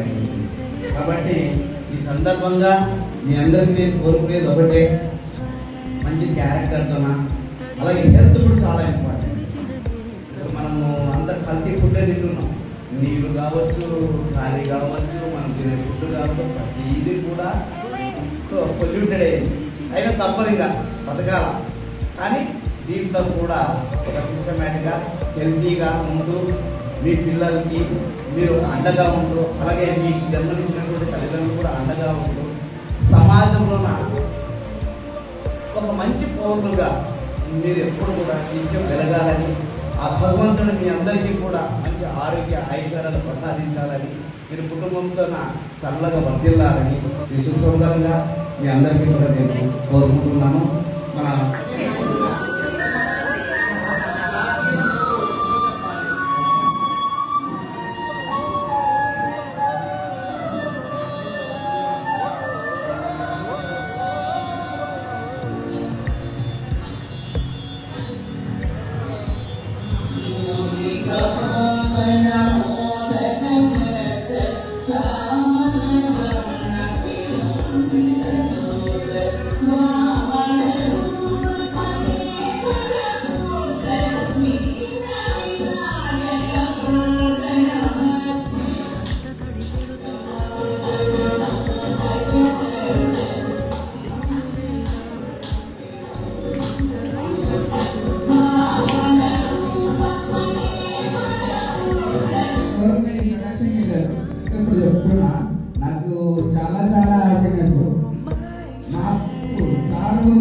కాబట్టి ఈ సందర్భంగా మీ అందరికీ నేను కోరుకునేది ఒకటే, మంచి క్యారెక్టర్తోన. అలాగే హెల్త్ కూడా చాలా ఇంపార్టెంట్. ఇప్పుడు మనము అంత కల్తీ ఫుడ్ తింటున్నాం. నీళ్ళు కావచ్చు, ఖాళీ కావచ్చు, మనం తినే ఫుడ్ కావచ్చు, ప్రతిదీ కూడా సో పొల్యూటెడ్ అయ్యింది. అయినా తప్పదు, ఇంకా బతకాల. కానీ దీంట్లో కూడా ఒక సిస్టమేటిక్గా హెల్తీగా ఉంటూ మీ పిల్లలకి మీరు అండగా ఉంటూ, అలాగే మీకు జన్మనిచ్చినటువంటి తల్లిదండ్రులు కూడా అండగా ఉంటూ, సమాజంలో ఒక మంచి పౌరులుగా మీరు ఎప్పుడు కూడా నిత్యం వెలగాలని, ఆ భగవంతుడు మీ అందరికీ కూడా మంచి ఆరోగ్య ఐశ్వర్యాలు ప్రసాదించాలని, మీరు కుటుంబంతో చల్లగా వర్ధిల్లాలని, మీ సుఖ సుందరంగా మీ అందరికీ కూడా నేను కోరుకుంటున్నాను. మన నాకు చాలా చాలా హ్యాపీనెస్. నాకు సార్లు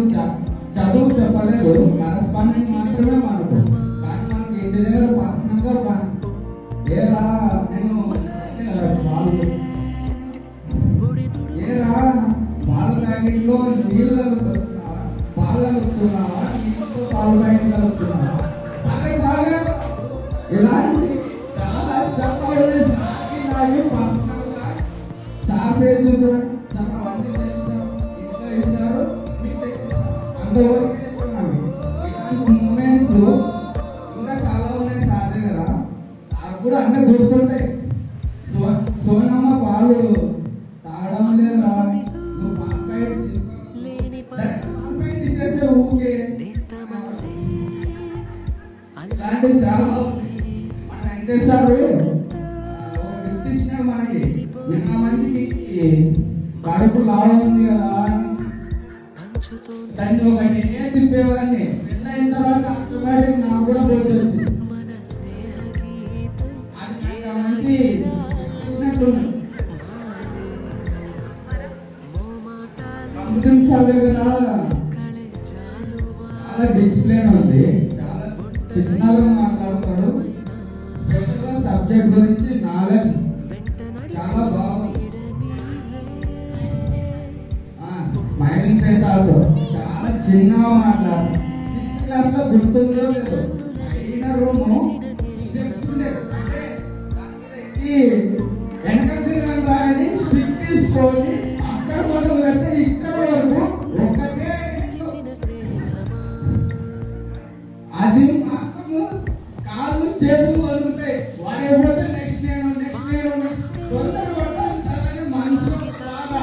చదువు చెప్పలేదు, కరస్పాండింగ్ మాత్రమే మనకు. కానీ మనకి ఇంటి దగ్గర పర్సనల్గా ఏరా నేను ఏరా పాల ప్యాకెట్లో నీళ్ళు కలుపుతున్నావా, పాలు కలుపుతున్నావా, నీళ్ళతో పాల ప్యాకెట్ కలుపుతున్నావా, బాగా ఇలాంటి చాలా చెప్పలేదు. పర్సనల్గా సార్ పేరు చూసారు, చాలా మంది తెలుసు, ఇంట్లో ఇస్తారు, అంతవరకు చెప్తున్నాను. ఇలాంటి మూమెంట్స్ ఇంకా చాలా ఉన్నాయి సార్ దగ్గర. సార్ కూడా అన్నీ గుర్తుంటాయి. సోనమ్మ పాలు తాగడం లేదా, నువ్వు పాలకాయ ఇచ్చేసే ఊకే ఇలాంటివి చాలా. మన వెంకటేశ్వర ఇచ్చినాడు మనకి, నిన్న మంచికి కడుపు లావుంది కదా దాన్ని ఒక నేనే తిప్పేవాడిని. పెళ్ళైన తర్వాత ఆటోమేటిక్ నాకు కూడా పోటీ వచ్చింది. అది మంచి ఇచ్చినట్టు కంప్యూటర్ సార్ దగ్గర చాలా డిసిప్లిన్ ఉంది, చాలా చిన్నగా మాట్లాడతాడు. స్పెషల్గా సబ్జెక్ట్ గురించి నాలెడ్జ్ చాలా బాగుంది. స్మైలింగ్ ఫేస్ ఆల్సో చాలా చిన్నగా మాట్లాడు. 6th క్లాస్లో గుర్తుందో లేదు, పైన రూము స్టెప్స్ ఉండేది. అంటే వెనక తిరగని రాయని స్టిక్ తీసుకొని అక్కడ మొదలు పెడితే ఇక్కడ వరకు ఒకటే అది మాత్రము కాళ్ళు చేతులు వదులుతాయి. వాడేపోతే నెక్స్ట్ నేను తొందర పట్టాలి సార్ అని మనసులో బాగా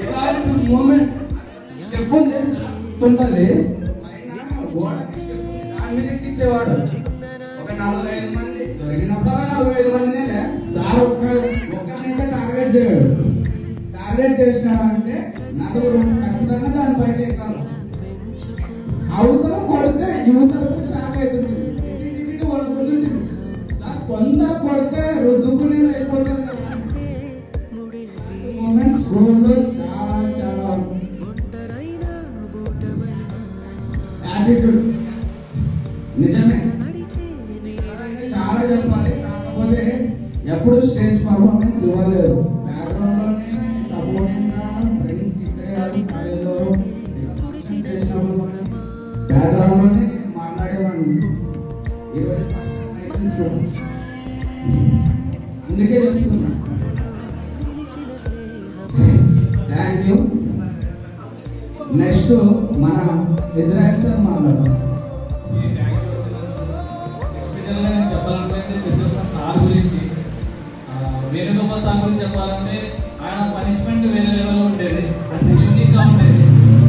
ఇలాంటి మూమెంట్ స్టెప్ ఉంటుంది. దాని మీద ఇచ్చేవాడు. ఒక 45 మంది దొరికినప్పుడు 45 మందినే సార్ ఒక్కరినైతే టార్గెట్ చేయడు. టార్గెట్ చేసినాడంటే నలుగురు ఖచ్చితంగా దాని బయట ఎక్కాలి. అవతల కొడితే యువతలకు షాక్ అవుతుంది, వడుకుంటుంది. సార్ తొందర కొడితే రుద్దుకుని అయిపోతుంది. మూమెంట్స్ స్కూల్లో చాలా చాలా యాటిట్యూడ్ నిజమే చాలా చెప్పాలి. కాకపోతే ఎప్పుడు స్టేజ్ పర్ఫార్మెన్స్ ఇవ్వలేదు. బ్యాక్గ్రౌండ్లోనే సపోర్టింగ్గా ఫ్రెండ్స్ కాలేజ్లో చేసినప్పుడు బ్యాక్గ్రౌండ్లోనే మాట్లాడేవాడిని. ఈరోజు అందుకే చెప్తున్నా థ్యాంక్ యూ. నెక్స్ట్ మన ఇజ్రాయెల్ సార్ మాట్లాడతాం. ఎస్పెషల్గా నేను చెప్పాలనుకుంటే ప్రతి ఒక్క సార్ గురించి, వేణుగోపాల్ సార్ గురించి చెప్పాలంటే ఆయన పనిష్మెంట్ వేరే లెవెల్లో ఉండేది, అంటే యూనిక్గా ఉండేది.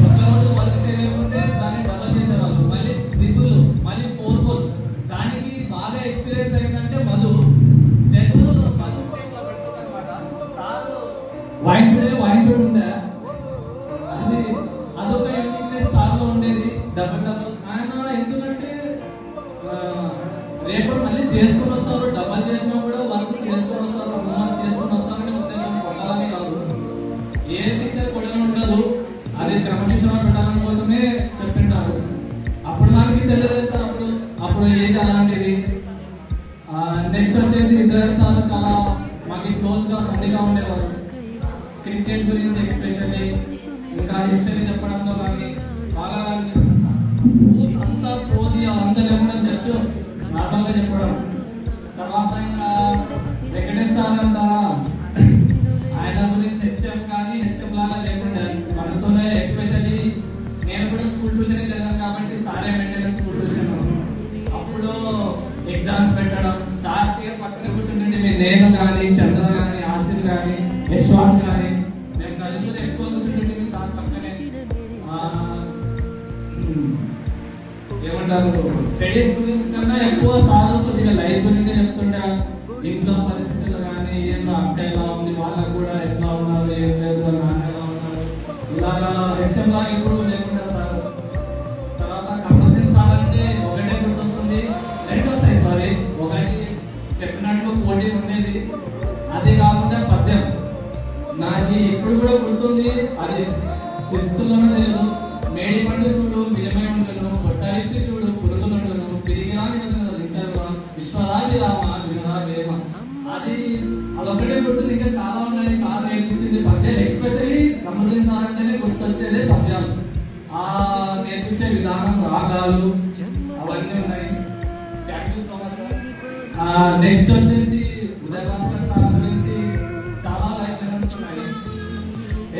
ఒక్కరోజు వర్క్ చేయలేకుంటే దాన్ని డబల్ చేసేవాళ్ళు, మళ్ళీ 3 మళ్ళీ 4 దానికి బాగా ఎక్స్పీరియన్స్ అయిందంటే మధు. జస్ట్ మధు అనమాట సార్ వాయించుడు ఉండే, అది అదొక యూనిక్నెస్ సార్లో ఉండేది. డబల్ ఆయన ఎందుకంటే రేపు మళ్ళీ చేసుకుని వస్తారు, డబల్ చేసినా కూడా వర్క్ చేసుకొని వస్తారు, చేసుకుని వస్తారనే ఉద్దేశం. కొట్టాలని కాదు, ఏ టీచర్ కొట్టని ఉండదు, అది క్రమశిక్షణ పెట్టడం కోసమే చెప్పింటారు. అప్పుడు మనకి తెలియదు సార్, అప్పుడు ఏజ్ అలాంటిది. నెక్స్ట్ వచ్చేసి ఇజ్రాయెల్ సార్ చాలా మాకు క్లోజ్గా ఫ్రెండ్లీగా ఉండేవారు. క్రికెట్ గురించి ఎస్పెషల్లీ ఇంకా హిస్టరీ చెప్పడంలో కానీ బాగా అంతా సోది అంతా లేకుండా జస్ట్ నార్మల్గా చెప్పడం. తర్వాత ఇంకా వెంకటేష్ సార్ అంతా ఆయన గురించి హెచ్ఎం కానీ హెచ్ఎం లాగా లేకుండా మనతోనే ఎస్పెషల్లీ నేను కూడా స్కూల్ ట్యూషన్ చదివాను కాబట్టి సారే మెయింటెనెన్స్ స్కూల్ ట్యూషన్. అప్పుడు ఎగ్జామ్స్ పెట్టడం సార్ చీర పక్కన కూర్చుంటే నేను కానీ చంద్ర కానీ ఆసిఫ్ కానీ యశ్వాన్ కానీ మేము నలుగురు ఎక్కువ కూర్చుంటే సార్ పక్కనే ఏమంటారు స్టడీస్ గురించి కన్నా ఎక్కువ సార్ కొద్దిగా లైఫ్ గురించి చెప్తుంటే ఇంట్లో పరిస్థితులు కానీ ఏమో అక్క ఎలా ఉంది, వాళ్ళకు కూడా ఎట్లా ఉన్నారు, ఏం లేదు, నాన్న ఎలా ఉన్నారు, ఇలాగా హెచ్ఎం లాగా ఎప్పుడు లేకుండా సార్. తర్వాత కమర్దీన్ సార్ అంటే ఒకటే గుర్తొస్తుంది, రెండు వస్తాయి. సారీ, ఒకటి చెప్పినట్లు పోటీ ఉండేది, అది కాకుండా పద్యం నాకు ఇప్పుడు కూడా గుర్తుంది. అది శిస్తులోనే తెలియదు. మేడి పండు చూడు మిలమే ఉండను, పొట్టాయిపి చూడు పురుగులు ఉండను, తిరిగిరాని విశ్వరాజి రామ వినరా వేమ. అదొక్కటే గుర్తుంది. ఇంకా చాలా ఉన్నాయి సార్ నేర్పించింది పద్యాలు. ఎస్పెషల్లీ కమర్దీన్ సార్ అంటేనే గుర్తొచ్చేదే పద్యాలు. నేర్పించే విధానం, రాగాలు అవన్నీ ఉన్నాయి. Thank you so much sir. Next వచ్చేసి ఉదయ్ భాస్కర్ సార్ గురించి చాలా లైఫ్ లెసన్స్ ఉన్నాయి.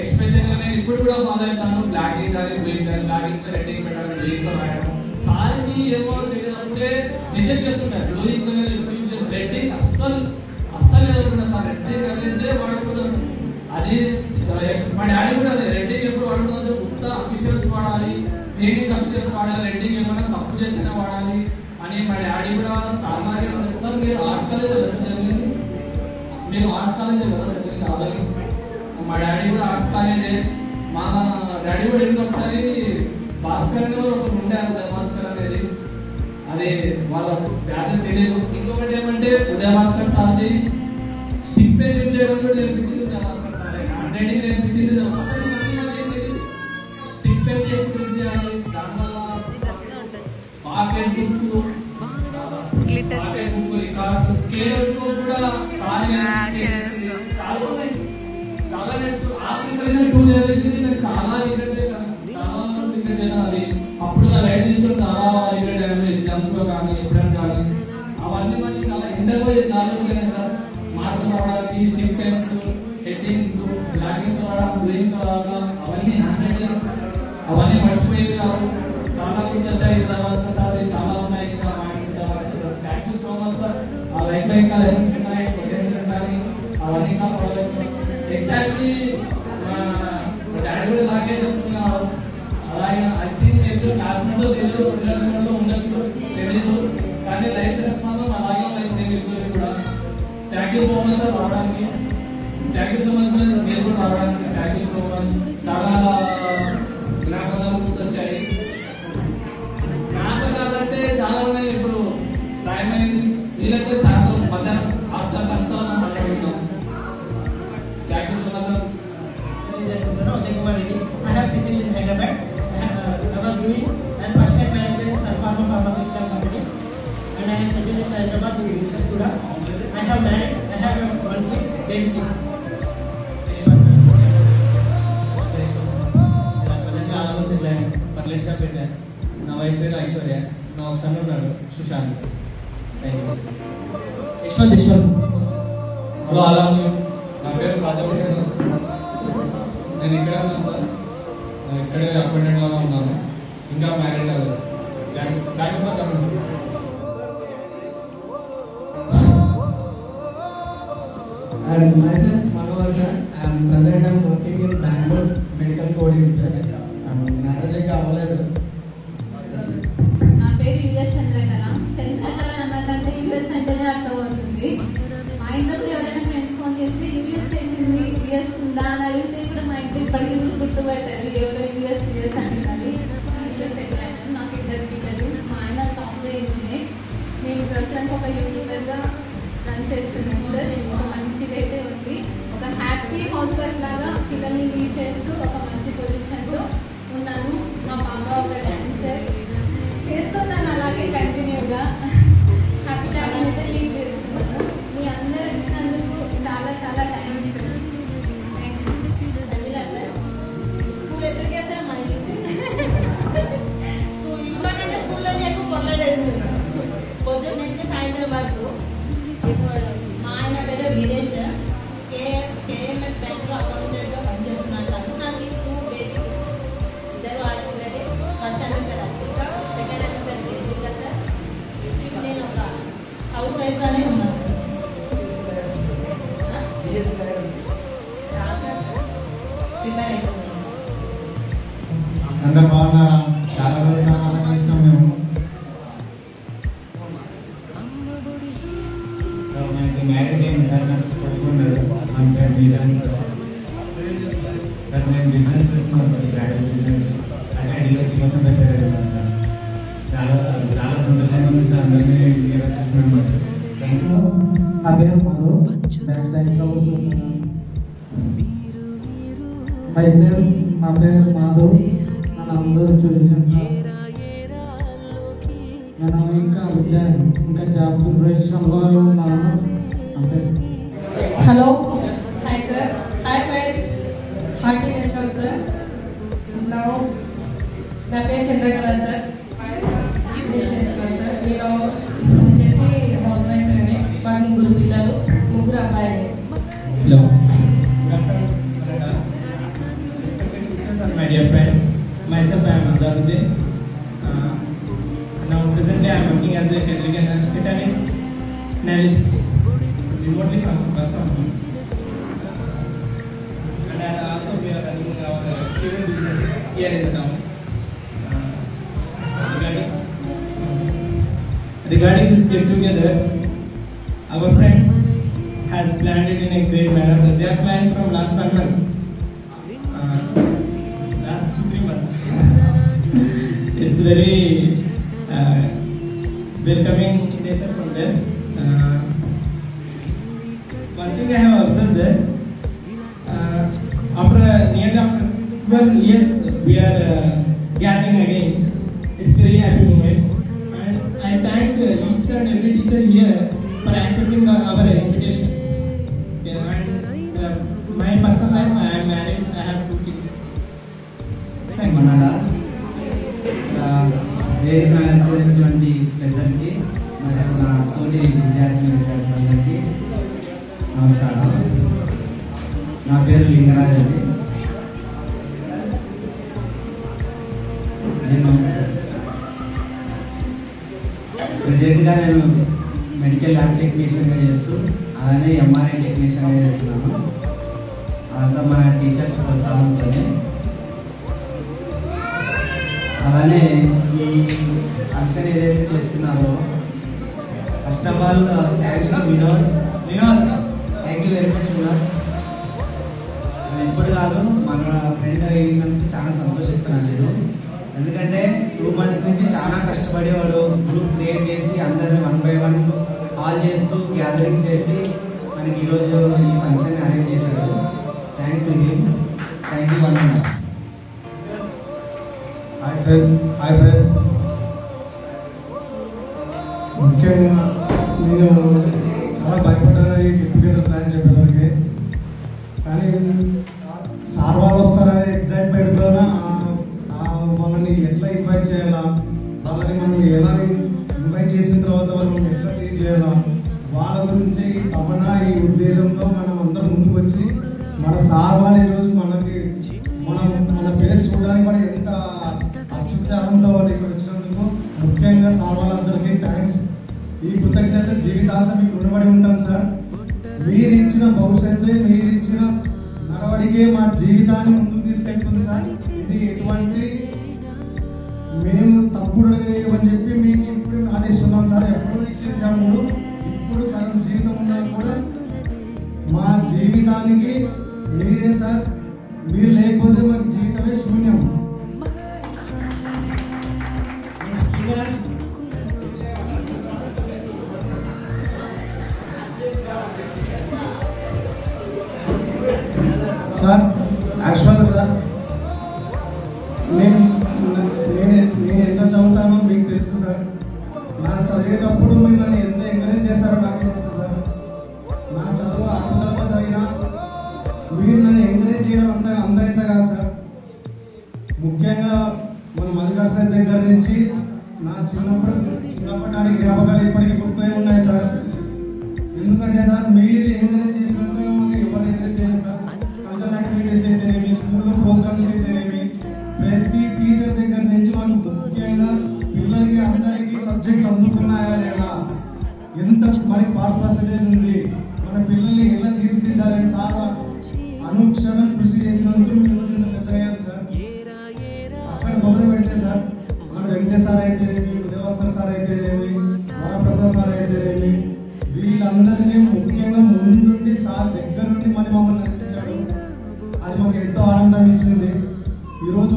ఎక్స్ప్రెషన్ నేను ఇప్పుడు కూడా ఫాలో అవుతాను. బ్లాకింగ్ కానీ బ్లూయింగ్ కానీ, బ్లాకింగ్ తో రెడ్డింగ్ పెట్టడం, బ్లూయింగ్ తో రాయడం. సార్కి ఏమో తెలియదంటే నిజం చేస్తుంటారు. బ్లూయింగ్ తో రెడ్డింగ్ అస్సలు లేకుండా సార్ రెడ్డింగ్ అనేది వాడకూడదు. అది మా డాడీ కూడా అదే రెడ్డింగ్ ఎప్పుడు వాడకూడదు. కొత్త అఫీషియల్స్ వాడాలి, ట్రైనింగ్ అఫీషియల్స్ వాడాలి, రెడ్డింగ్ ఏమైనా తప్పు చేస్తేనే వాడాలి అని మా డాడీ కూడా సార్లాగే ఉంటుంది. సార్ మీరు ఆర్ట్స్ కాలేజ్ చదివింది, మీరు ఆర్ట్స్ కాలేజ్ కదా చదివింది కాదని. మా డాడీ కూడా ఆర్ట్స్ కాలేజే. మా డాడీ కూడా ఇంటికి ఒకసారి భాస్కర్ అని కూడా ఒకరు ఉండారు, ఉదయ భాస్కర్ అనేది. అదే వాళ్ళ బ్యాచ్ తెలియదు. ఇంకొకటి ఏమంటే ఉదయ భాస్కర్ సార్ది స్టిక్ పెన్ యూజ్ చేయడం కూడా నేర్పించింది ఉదయ భాస్కర్ సార్. హ్యాండ్ రైటింగ్ నేర్పించింది. అసలు ఏం తెలియదు స్టిక్ పెన్ ఎప్పుడు యూజ్ చేయాలి, దానివల్ల పాకెట్ బుక్ రికార్డ్స్ కేర్స్ కూడా చాలా నేర్చుకో. ఆ ప్రిపరేషన్ 2 చేయాల్సింది నేను చాలా రిగ్రెట్ చేశాను. అది అప్పుడు లైట్ తీసుకుని చాలా రిగ్రెట్ అయ్యాను. ఎగ్జామ్స్ లో కానీ ఎప్పుడైనా కానీ అవన్నీ మళ్ళీ చాలా ఇంటర్వ్యూ చాలా చేయలేదు సార్. మార్కులు రావడానికి స్టిక్ పెన్స్, హెడ్డింగ్, బ్లాకింగ్ రావడం, బ్లూయింగ్ రావడం, అవన్నీ హ్యాండ్ అవన్నీ మర్చిపోయేది కాదు. చాలా గుర్తొచ్చాయి. సార్ చాలా ఉన్నాయి. Thank you so much sir. ఆ లైఫ్ లో ఇంకా లెసన్స్ ఉన్నాయి, పొటెన్షియల్స్ కానీ అవన్నీ ఇంకా ఫాలో అవుతున్నాం. ఎగ్జాక్ట్లీ డాడీ కూడా ఇలాగే చెప్తున్నారు. అలాగే ఐ థింక్ మీరు క్లాస్మేట్స్ తెలియదు, సిలబస్ ఉండొచ్చు తెలియదు, కానీ లైఫ్ లెసన్స్ మాత్రం అలాగే ఉన్నాయి సేమ్ కూడా. Thank you so much sir రావడానికి. Thank you so much sir మీరు కూడా రావడానికి. Thank you so much. చాలా జ్ఞాపకాలు గుర్తొచ్చాయి. జ్ఞాపకాలంటే చాలా ఉన్నాయి. ఇప్పుడు టైం అయింది. వీళ్ళైతే సాయంత్రం మధ్యాహ్నం ఆఫ్టర్ కష్టాలను మాట్లాడుకుంటాం. Thank you so much sir. Ajay Kumar Reddy. I have settled in Hyderabad. I was doing and first time manager in pharmaceutical company, and I have settled in Hyderabad to research Kuda. I have married. I have one kid, baby kid. పర్లేట్గా పెట్టాను. నా వైఫ్ పేరు ఐశ్వర్య. నా ఒక సన్ ఉన్నాడు సుశాంత్. యశ్వంత్. హలో, అలా నా పేరు రాజభూషణ్. నేను ఇక్కడే అపాయింటెంట్ లాగా ఉన్నాను. ఇంకా మ్యారేజ్ కాలేదు. Thank you for coming. And myself, Manohar sir, I am present and working in Bangalore medical coding sir. Marriage ఇంకా అవ్వలేదు. నా పేరు యుఎస్ చంద్రకళ. చంద్రకళ అన్నదంటే యుఎస్ అంటేనే అర్థం అవుతుంది. మా ఇంట్లో ఎవరైనా ఫ్రెండ్స్ ఫోన్ చేస్తే యూఎస్ చేసింది, యుఎస్ ఉందా అని అడిగితే కూడా మా ఇంట్లో ఇప్పటికీ గుర్తుపెట్టారు. ఎవరో యుఎస్ అంటున్నారు. యుఎస్ ఎట్లయినా నాకు 2 పిల్లలు. మా ఆయన సాఫ్ట్వేర్ ఇంజనీర్. నేను ప్రస్తుతానికి ఒక యూట్యూబర్గా రన్ చేస్తున్నాను సార్. ఒక మంచిగా అయితే ఉంది. ఒక హ్యాపీ హౌస్ వైఫ్ లాగా పిల్లల్ని లీడ్ చేస్తూ ఒక మంచి పొజిషన్లో ఉన్నాను. మా పాప ఒక డాన్సర్ చేస్తున్నాను. అలాగే కంటిన్యూగా హ్యాపీ ఫ్యామిలీ అయితే లీడ్ చేస్తున్నాను. మీ అందరూ వచ్చినందుకు చాలా చాలా థ్యాంక్స్. అందరు బాగున్నారా? చాలా రోజులు ఆలోచిస్తున్నాం మేము. సో నాకు మ్యారేజ్ అయింది సార్. నాకు కొడుకున్నాడు. నా పేరు బీజన్ సార్. నేను బిజినెస్ చేస్తున్నాను సార్. గ్రాడ్యుయేట్ బిజినెస్ అంటే డిఎస్సీ కోసం ప్రిపేర్ అవుతున్నాను సార్. చాలా చాలా సంతోషంగా ఉంది సార్. అందరినీ మీరు చూసినాను. Thank you. నా పేరు మధు. బ్యాక్ సైడ్లో నా పేరు మాధవ్. నన్ను అందరూ చూసాను. నేను ఇంకా జాబ్ ప్రిపరేషన్లో ఉన్నాను. అంతే. Hello, hi sir. Hi friends, hearty welcome sir. నా పేరు చంద్రకళ సార్. సార్ నేను ఇప్పుడు వచ్చేసి హౌస్ వైఫ్ అండి. మాకు 3 పిల్లలు, 3 అబ్బాయిలు. Hello, my dear friends, myself I am Azaruddin. Now presently I am working as a catering analyst remotely from home. And also we are running our catering business here in the town. Regarding this get together, our friends has planned it in a great manner. They are planned from last 1 month. It's very welcoming nature from them. One thing I have observed that nearly after 12 years we are gathering again. It's very happy moment, and I thank each and every teacher here for accepting our invitation. And my personal life, I am married. I have 2 kids. మనాడా వేదిక నడిచినటువంటి పెద్దలకి మరియు నా తోటి విద్యార్థులందరికీ నమస్కారం. నా పేరు లింగరాజ్ అండి. నేను ప్రజెంట్గా మెడికల్ ల్యాబ్ టెక్నీషియన్గా చేస్తూ అలానే ఎంఆర్ఐ టెక్నీషియన్గా చేస్తున్నాను. అదంతా మన టీచర్స్ ప్రోత్సాహంతోనే. అలానే ఈ ఫంక్షన్ ఏదైతే చేస్తున్నారో first of all thanks to Vinod. Thank you very much Vinod. ఎప్పుడు కాదు మన ఫ్రెండ్ అయినందుకు చాలా సంతోషిస్తున్నాను నేను. ఎందుకంటే 2 months నుంచి చాలా కష్టపడేవాడు. గ్రూప్ క్రియేట్ చేసి అందరిని 1 by 1 కాల్ చేస్తూ గ్యాదరింగ్ చేసి మనకి ఈరోజు ఈ ఫంక్షన్ అరేంజ్ చేశాడు. Thank you him. Thank you one much. Hi friends. ముఖ్యంగా నేను చాలా భయపడ్డాను ఈ గెట్ టుగెదర్ ప్లాన్ చెప్పేదానికి. కానీ సార్ వాళ్ళు వస్తారనే ఎగ్జైట్మెంట్తో వాళ్ళని ఎట్లా ఇన్వైట్ చేయాలా, వాళ్ళని మనం ఎలా ఇన్వైట్ చేసిన తర్వాత వాళ్ళని ఎట్లా ట్రీట్ చేయాలా, వాళ్ళ గురించి ఈ తపన ఈ ఉద్దేశంతో మనం అందరం ముందుకు వచ్చి మన సార్ వాళ్ళు ఈరోజు మన ఫేస్ చూడడానికి కూడా ఎంత అత్యుత్సాహంతో వాళ్ళు ఇక్కడ వచ్చినందుకు ముఖ్యంగా సార్ వాళ్ళందరికీ థ్యాంక్స్. ఈ కృతజ్ఞత జీవితాంతం మీకు రుణపడి ఉంటాం సార్. మీరు ఇచ్చిన భవిష్యత్తు, మీరు ఇచ్చిన నడవడికే మా జీవితాన్ని ముందుకు తీసుకెళ్తుంది సార్. ఇది ఎటువంటి మేము తప్పుడు అడిగేయమని చెప్పి మీకు ఇప్పుడు ఆదేశిస్తున్నాం సార్. ఎప్పుడు ఇచ్చేసాము, ఇప్పుడు సగం జీవితం ఉన్నా కూడా మా జీవితానికి మీరే సార్. మీరు లేకపోతే మాకు జీవితమే శూన్యం. సార్ యాక్చువల్గా సార్ నేను ఎంత చదువుతానో మీకు తెలుసు సార్. నా చదివేటప్పుడు మీరు నన్ను ఎంత ఎంకరేజ్ చేశారో నాకు తెలుసు సార్. నా చదువు అర్థం చదివినా మీరు నన్ను ఎంకరేజ్ చేయడం అంత కాదు సార్. ముఖ్యంగా మన మల్లికా సార్ దగ్గర నుంచి నా చిన్నప్పటి జ్ఞాపకాలు ఇప్పటికీ గుర్తు ఉన్నాయి సార్. ఎందుకంటే సార్ మీరు ఎంకరేజ్ చేసినందుకు ఎవరు ఎంకరేజ్ చేయాలి సార్. కల్చరల్ యాక్టివిటీస్ అయితేనేమి, స్కూల్లో ప్రోగ్రామ్స్ అయితేనేమి, ప్రతి టీచర్ దగ్గర నుంచి మాకు ముఖ్యంగా పిల్లలకి అందరికీ సబ్జెక్ట్స్ అందుతున్నాయా లేదా, ఎంత మనకి పాస్ పర్సెంటేజ్ ఉంది, మన పిల్లల్ని ఎలా తీర్చిదిద్దాలని సార్ అనుక్షణం కృషి చేసినందుకు మీరు పెద్దయ్యారు సార్. అక్కడ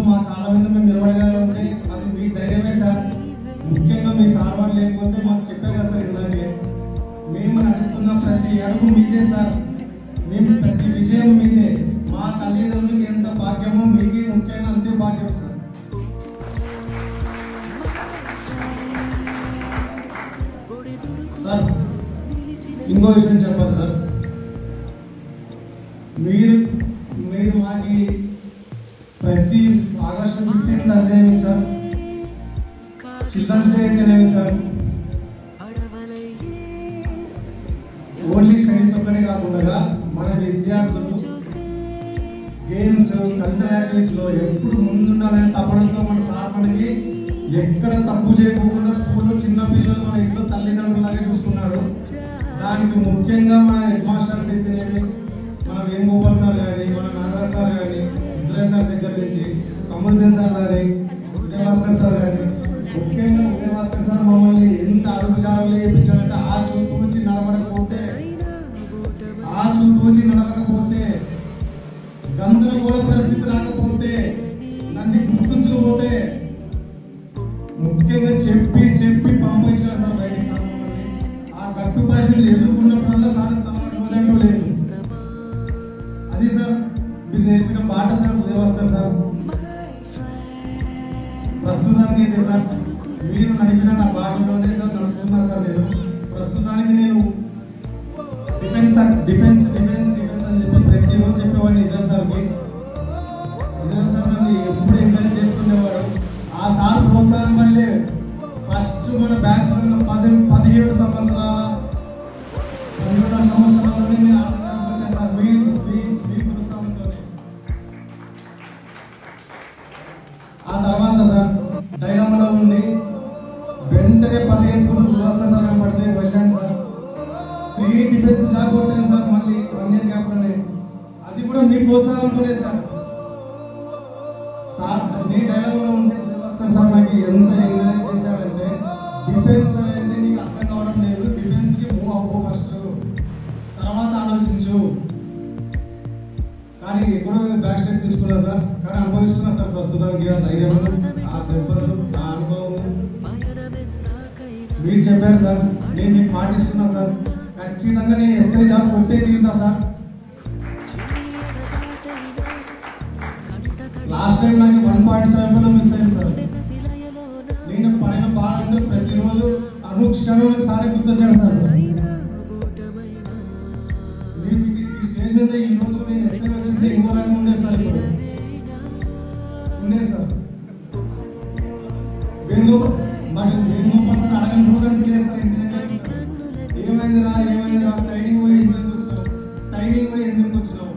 మా కాళ్ళ మీద మేము నిలబడగలంటే అది మీ ధైర్యమే సార్. ముఖ్యంగా మీ సార్ వాళ్ళు లేకపోతే మాకు చెప్పే కదా సార్ ఇలాగే. మేము నడుస్తున్న ప్రతి అడుగు మీదే సార్. మేము ప్రతి విజయం మీదే. మా తల్లిదండ్రులకు ఎంత భాగ్యమో మీకు ముఖ్యంగా అంతే భాగ్యం సార్. సార్ ఇంకో విషయం చెప్పాలి సార్. మీరు మాకి ప్రతి ఆగస్టు 15th అదేమి సార్, చిల్డ్రన్స్ డే అయితేనేమి సార్, ఓన్లీ స్టడీస్ ఒక్కనే కాకుండా మన విద్యార్థులు గేమ్స్ కల్చరల్ యాక్టివిటీస్ లో ఎప్పుడు ముందుండాలనే తపనతో మన సార్ మనకి ఎక్కడ తప్పు చేయకుండా స్కూల్లో చిన్న పిల్లలు మన ఇంట్లో తల్లిదండ్రులాగే చూసుకున్నాడు. దానికి ముఖ్యంగా మన హెడ్ మాస్టర్స్ అయితేనేమి, మన వేణుగోపాల్ సార్ కానీ, మన నాగరాజ్ సార్ కానీ, ఇజ్రాయల్ సార్ దగ్గర నుంచి కమల్దేవ్ సార్ కానీ, ఉదయభాస్కర్ సార్ కానీ, ముఖ్యంగా ఉదయభాస్కర్ సార్ మమ్మల్ని ఎంత అడుగు జాడలు వేయించాలంటే ఆ చూపు వచ్చి నడవకపోతే గందరగోళ పరిస్థితి రాకపోతే నన్ను గుర్తుంచకపోతే ముఖ్యంగా చెప్పి పంపించారు సార్ బయట సార్. ఆ కట్టు పరిస్థితులు ఎదుర్కొన్నప్పుడల్లా సార్ తమలో లేదు. అది సార్ మీరు నేర్పిన పాట సార్ ఉదయభాస్కర్ సార్. ప్రస్తుతానికి అయితే సార్ మీరు నడిపిన నా బాటలోనే సార్ నడుస్తున్నా సార్. నేను ప్రస్తుతానికి నేను డిఫెన్స్ అని చెప్పి ప్రతిరోజు చెప్పేవాడిని నిజం సార్కి. నిజం సార్ నన్ను ఎప్పుడు ఎంకరేజ్ చేస్తుండేవాడు. ఆ సార్ ప్రోత్సాహం వల్లే ఫస్ట్ మన బ్యాచ్ 17 సంవత్సరాల సార్ మీ ప్రోత్సాహంతోనే. ఆ తర్వాత సార్ డైలాంలో ఉండి వెంటనే పరిగెత్తుకుంటూ ఉల్లాసం సార్ పడితే వెళ్ళండి సార్. 3 డిఫెన్స్ జాబ్ కొట్టాను సార్ మళ్ళీ 1 year గ్యాప్లోనే. అది కూడా మీ ప్రోత్సాహంతోనే సార్. నీ డైలాగ్లో ఉంటే ఉదయభాస్కర్ సార్ నాకు ఎంత ఎంకరేజ్ చేశాడంటే డిఫెన్స్ అనేది నీకు అర్థం కావడం లేదు, డిఫెన్స్కి మూవ్ అవ్వు ఫస్ట్, తర్వాత ఆలోచించు. కానీ ఎక్కడో బ్యాక్ స్టెప్ తీసుకున్నా సార్. కానీ అనుభవిస్తున్నా సార్ ప్రస్తుతానికి ఆ ధైర్యం, ఆ దెబ్బలు, ఆ అనుభవం. మీరు చెప్పారు సార్, నేను మీకు మాట ఇస్తున్నా సార్. ఖచ్చితంగా నేను ఎస్ఐ జాబ్ కొట్టే దిగుతా సార్. లాస్ట్ టైం నాకు 1.7 మిస్ అయింది సార్. నేను పడిన బాధంటే ప్రతిరోజు అనుక్షణం సార్ గుర్తొచ్చాను సార్. నేను ఈ స్టేజ్ మీద ఈ రోజు నేను ఎస్ఐ వచ్చింటే ఇంకో రకంగా ఉండేది సార్. ఇప్పుడు ఉండేది సార్. వేణుగోపాల్ సార్ అడగని ప్రోగ్రామ్ లేదు సార్. ఇంటి దగ్గర ఏమైందిరా ట్రైనింగ్ పోయి ఎందుకు వచ్చినావు,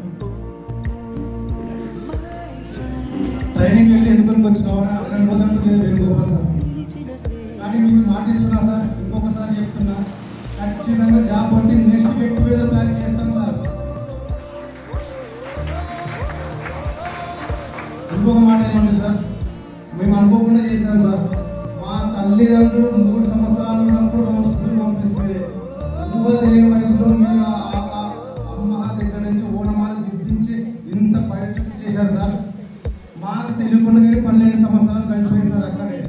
ట్రైనింగ్ వెళ్ళి ఎందుకు వచ్చినావు అని అడగని ప్రోగ్రామ్ లేదు వేణుగోపాల్ సార్. కానీ మీకు మాట ఇస్తున్నా సార్, ఇంకొకసారి చెప్తున్నా, ఖచ్చితంగా జాబ్ పట్టి నెక్స్ట్ గెట్ టుగెదర్ ప్లాన్ చేస్తాను సార్. ఇంకొక మాట ఏమంటే సార్, మేము అనుకోకుండా చేశాం సార్. మా తల్లిదండ్రులు 3 సంవత్సరాలు ఉన్నప్పుడు స్కూల్ పంపిస్తే తెలియని వయసులో మీరు అమ్మ దగ్గర నుంచి ఓనమాలు దిద్దించి ఇంత బయట చేశారు సార్. మాకు తెలియకుండా 12 సంవత్సరాలు కలిసిపోయింది సార్. అక్కడే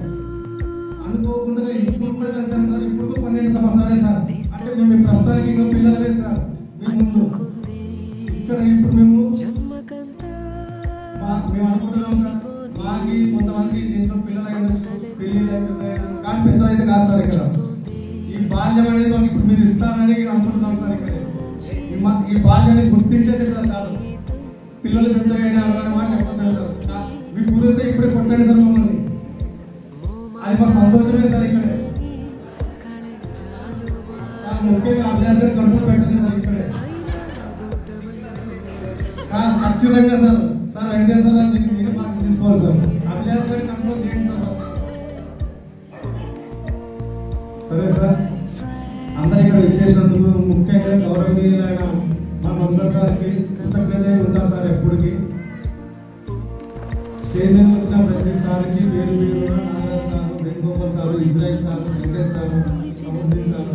అనుకోకుండా ఇప్పుడు కూడా కలిసాం సార్. ఇప్పుడు 12 సంవత్సరాలే సార్. అంటే మేము ప్రస్తుతానికి ఇంకో పిల్లలే సార్ మీ ముందు. ఇక్కడ ఇప్పుడు మేము అనుకుంటున్నాం సార్. మాకి కొంతమందికి దీంట్లో పిల్లలు అయినచ్చు, పెళ్లి కానీ పెద్ద అయితే కాదు సార్. ఇక్కడ ఈ బాల్యం అనేది మాకు ఇప్పుడు మీరు ఇస్తారని అనుకుంటున్నాం సార్. ఇక్కడ ఈ బాల్యాన్ని గుర్తించేది సార్ చాలు. పిల్లలు పెద్దగా అయినా మాట చెప్పలేదు సార్. మీ కుదిరితే ఇప్పుడే కొట్టండి సార్ మమ్మల్ని. అది మా సంతోషమే సార్. ఇక్కడే సార్ ముఖ్యంగా అభ్యాసాన్ని కంట్రోల్ పెట్టండి సార్. ఇక్కడే ఖచ్చితంగా సార్. సార్ వెంకటేశ్వర సార్ దీనికి మీరు మార్క్స్ తీసుకోవాలి సార్. అభ్యాసాన్ని కంట్రోల్ చేయండి సార్. సరే సార్, అందరూ ఇక్కడ వచ్చేసినందుకు ముఖ్యంగా గౌరవనీయులైన మా మంత్రి సార్కి కృతజ్ఞత ఉంటాం సార్. ఎప్పటికీ స్టేజ్ మీద వచ్చిన ప్రతి సార్కి పేరు Nagaraj sir, Venugopal sir, Israel sir, Venkatesh sir, Kamaldev sir,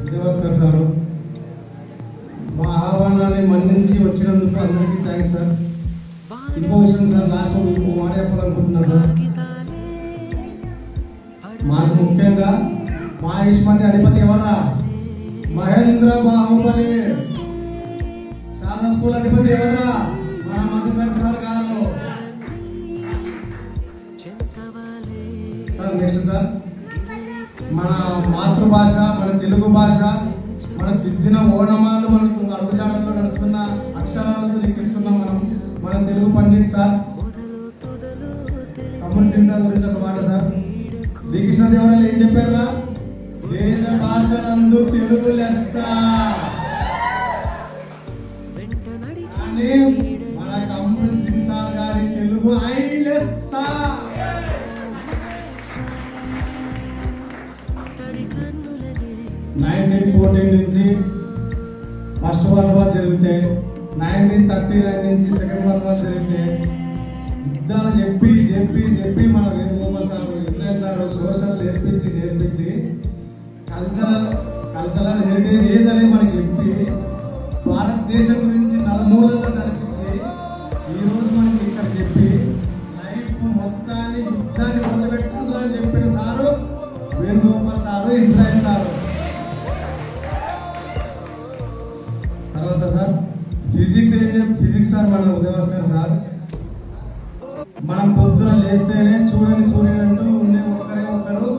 Vijayabhaskar sir, మా ఆహ్వానాన్ని మన్నించి వచ్చినందుకు అందరికీ థ్యాంక్స్ సార్. ఇంకో విషయం సార్, లాస్ట్ ఇంకో మాట చెప్పాలనుకుంటున్నా సార్. మాకు ముఖ్యంగా మా ఇష్మతి అధిపతి ఎవర్రా? మహేంద్ర బాహుబలి. శారదా స్కూల్ అధిపతి ఎవర్రా? మన మధుకర్ సార్ గారు. సార్ నెక్స్ట్ సార్, మన మాతృభాష, మన తెలుగు భాష, మన దిద్దిన ఓనమాలు, మనకు అడుగుజాడల్లో నడుస్తున్న అక్షరాలతో లిఖిస్తున్నాం మన తెలుగు పండిట్ సార్ అమృత గురించి ఒక మాట సార్. శ్రీకృష్ణదేవరాయలు ఏం చెప్పారా? దేశ భాషలందు తెలుగు లెస్స అని మనకు అమృత సార్ గారి తెలుగు ఐ లెస్స. 1914 నుంచి ఫస్ట్ వరల్డ్ వార్ జరిగితే, 1939 నుంచి సెకండ్ వరల్డ్ వార్ జరిగితే యుద్ధాలు చెప్పి చెప్పి చెప్పి మన Venugopal sir, Israel sir social నేర్పించి కల్చరల్ హెరిటేజ్ ఏదని మనకి చెప్పి భారతదేశం గురించి నలుమూలగా నడిపించి ఈరోజు మనకి ఇక్కడ చెప్పి లైఫ్ మొత్తాన్ని యుద్ధాన్ని మొదలుపెట్టాలని చెప్పిన sir Venugopal sir, Israel sir. తర్వాత సార్ ఫిజిక్స్ సార్ మన ఉదయభాస్కర్ సార్. మనం పొద్దున లేస్తేనే చూడని సూర్యుడు అంటూ ఉండే ఒక్కరే ఒకరు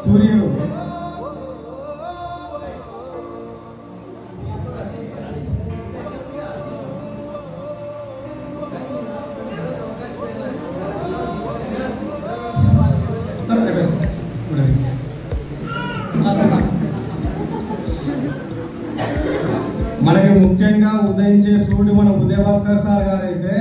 సూర్యుడు. మనకి ముఖ్యంగా ఉదయించే సూర్యుడు మన ఉదయభాస్కర్ సార్ గారు అయితే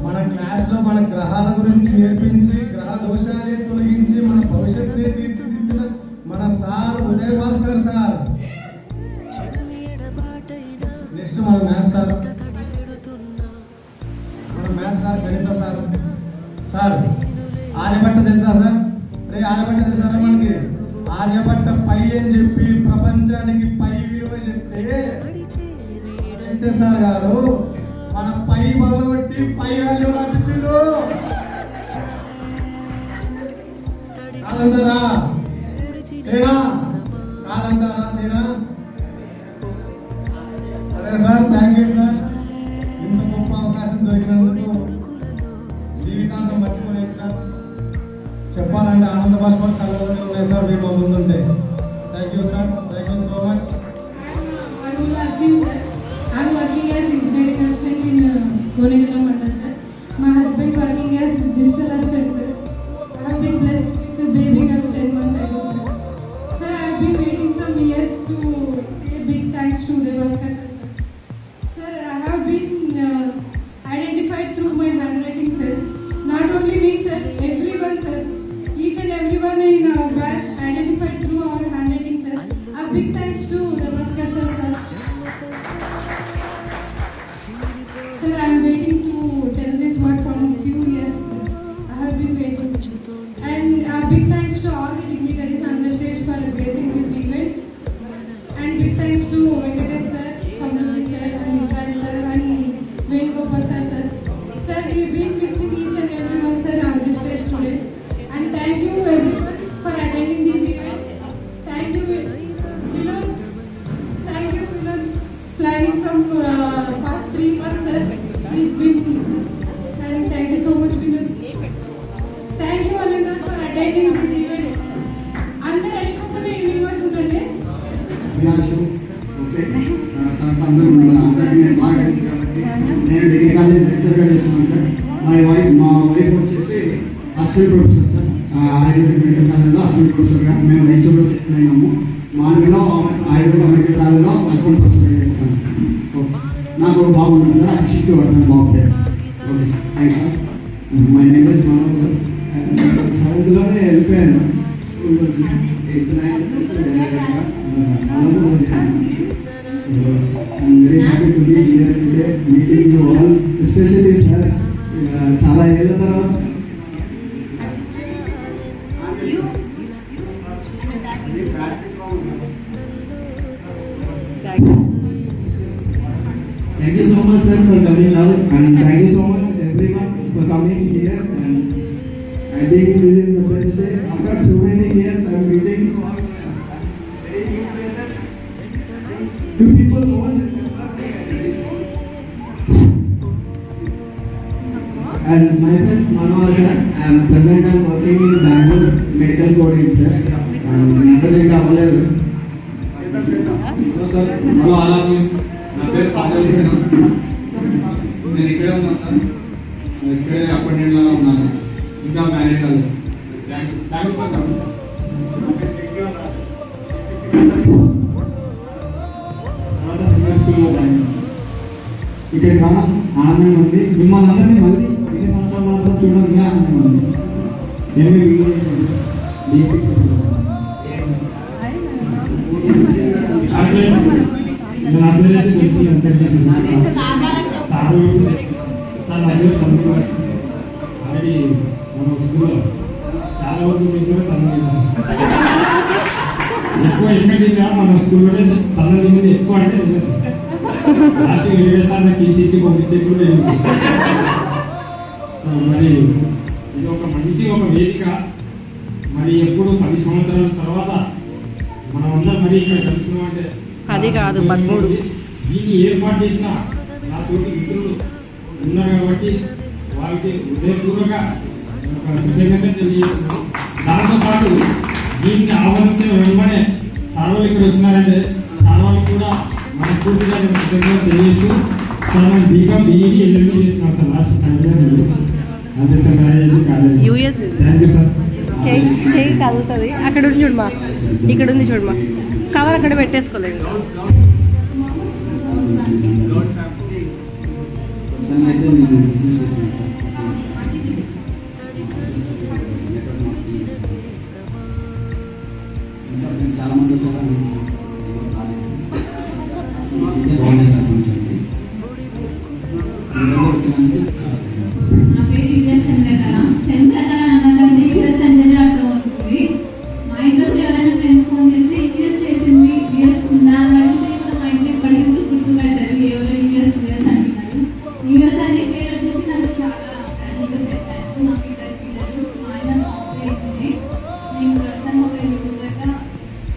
మన క్లాస్ లో మన గ్రహాల గురించి నేర్పించి గ్రహ దోషాన్ని తొలగించి మన భవిష్యత్తుని తీర్చిదిద్దిన మన సార్ ఉదయభాస్కర్ సార్. నెక్స్ట్ మన మ్యాథ్స్ సార్, గణిత సార్. సార్ ఆర్యభట్ట తెలుసా సార్? ఆర్యభట్ట తెలుసారా? మనకి ఆర్యభట్ట పై అని చెప్పి ప్రపంచానికి పై విలువ చెప్తే సార్ గారు మన పై మొదలుపెట్టి పై వాల్యూ రాపించుడు. కాదంటారా సేనా? కాదంటారా సేనా? సరే సార్, థ్యాంక్ యూ సార్. ఇంత గొప్ప అవకాశం దొరికినందుకు జీవితాంతం మర్చిపోలేదు సార్. చెప్పాలంటే ఆనంద భాష కళ్ళలోనే ఉన్నాయి సార్ మీ ముందుంటే. Thank you sir, thank you so much. I'm working as engineering assistant in Konegala Mandal, sir. My husband working as digital assistant, sir. I have been blessed with a baby girl 10 months ago, sir. Sir, I have been waiting from years to say big thanks to Devascar, sir. Sir, I have been identified through my handwriting, sir. Not only me, sir, everyone, sir. Each and everyone in our batch identified through our handwriting, sir. A big thanks to Devascar, sir. Sir, I am waiting to tell this word from a few years. I have been waiting. And big thanks to all the dignitaries on the stage for gracing this event. And big thanks to Venkatesh sir, Kamruddin sir, and Israel sir, and Venugopal sir. Sir, we've been missing each and everyone, sir, on this stage today. And thank you everyone for attending this event. Thank you, planning from past 3 months, sir. He's been, and thank you so much, Vinod. Thank you, Ananda, for attending this event. Under Ashokana evening work unde. Okay. అందరూ బాగా కలిసి కాబట్టి నేను డిగ్రీ కాలేజ్ లెక్చర్గా చేస్తున్నాను సార్. మా వైఫ్ వచ్చేసి assistant professor sir. Ayurvedic medical కాలేజ్లో అసిస్టెంట్ ప్రొఫెసర్గా మేము హెచ్ఓలో సెటిల్ అయినాము. మార్నింగ్లో ఆయుర్వేదిక్ మెడికల్ కాలేజ్లో అసిస్టెంట్ ప్రొఫెసర్గా చేస్తాను సార్. నాకు ఒక బాబు ఉన్నాను సార్, అక్కడ షిఫ్ట్ పడుతున్నాను బాబుకే. Okay sir, thank you. My name is Manohar. 7th వెళ్ళిపోయాను స్కూల్ నుంచి. 8th 9th Alamur so I'm very happy to be here today meeting you all, especially sirs. చాలా ఏళ్ళ తర్వాత Thank you so much, sir, for coming out, and thank you so much everyone for coming here. And I think this is the best day. After so many years, I am meeting two people who want. And myself, Manohar sir, I am present and working in Bangalore medical coding, sir. And represent available. Hello అలాగే నా పేరు పాదవేశ్వరం. నేను ఇక్కడే ఉన్నాను సార్. ఇక్కడే అపార్ట్మెంట్లో ఉన్నాను. ఇంకా మ్యారేజ్ కాలేదు. Thank you for coming. తర్వాత సినిమా స్కూల్లో జాయిన్ ఇక్కడ చాలా ఆనందంగా ఉంది. మిమ్మల్ని అందరినీ మళ్ళీ ఎన్ని సంవత్సరాల తర్వాత చూడడం ఇంకా ఆనందంగా ఉంది. ఏమి నా పేరైతే తెలిసి వెంకటేశ్వర సార్ అందరూ సమీప ఆల్రెడీ మన స్కూల్లో చాలా వరకు మీరు తల్లి ఎక్కువ ఎక్కడిగా మన స్కూల్లోనే తల్లి తినేది ఎక్కువ అంటే లాస్ట్ 20 సార్లు నాకు తీసి ఇచ్చి పంపించే కూడా మరి ఇది ఒక మంచి ఒక వేదిక. మరి ఎప్పుడు 10 సంవత్సరాల తర్వాత మనం అందరం మరి ఇక్కడ కలుసుకున్నాం అంటే అది కాదు 13 దీన్ని ఏర్పాటు చేసిన నా తోటి మిత్రులు ఉన్నారు కాబట్టి వాళ్ళకి హృదయపూర్వక కృతజ్ఞత తెలియజేస్తున్నాం. దాంతో పాటు దీన్ని ఆహ్వానించిన వెంబడే సార్ వాళ్ళు ఇక్కడ వచ్చినారంటే సార్ వాళ్ళకి కూడా మనస్ఫూర్తిగా కృతజ్ఞత తెలియజేస్తూ సార్ మనం బీకామ్ బీఈడీ ఎల్ఎల్బీ చేస్తున్నాం సార్ లాస్ట్ 5 years అంతే సార్ మ్యారేజ్ కాలేదు. Thank you sir. చేయి కదులుతుంది. అక్కడ ఉంది చూడమా, ఇక్కడ ఉంది చూడమా, కవర్ అక్కడ పెట్టేసుకోలేదు. చాలా మంది వస్తారా బాగుంది సార్ కొంచెం నా పేరు యుఎస్ చంద్రకళ. చంద్రకళ అన్నది యుఎస్ అంటేనే అర్థం అవుతుంది. మా ఇంట్లో ఎవరైనా ఫ్రెండ్స్ ఫోన్ చేస్తే యుఎస్ చేసింది, యుఎస్ ఉందా అని అడిగితే ఇక్కడ మా ఇంట్లో ఇప్పటికీ గుర్తుపెట్టారు. ఎవరో యుఎస్ అంటున్నారు. యుఎస్ అనే పేరు వచ్చేసి నాకు చాలా యుఎస్ ఎక్కాను. నాకు ఇద్దరు పిల్లలు. మా ఆయన సాఫ్ట్వేర్ ఇంజనీర్. నేను ప్రస్తుతం ఒక యూట్యూబర్గా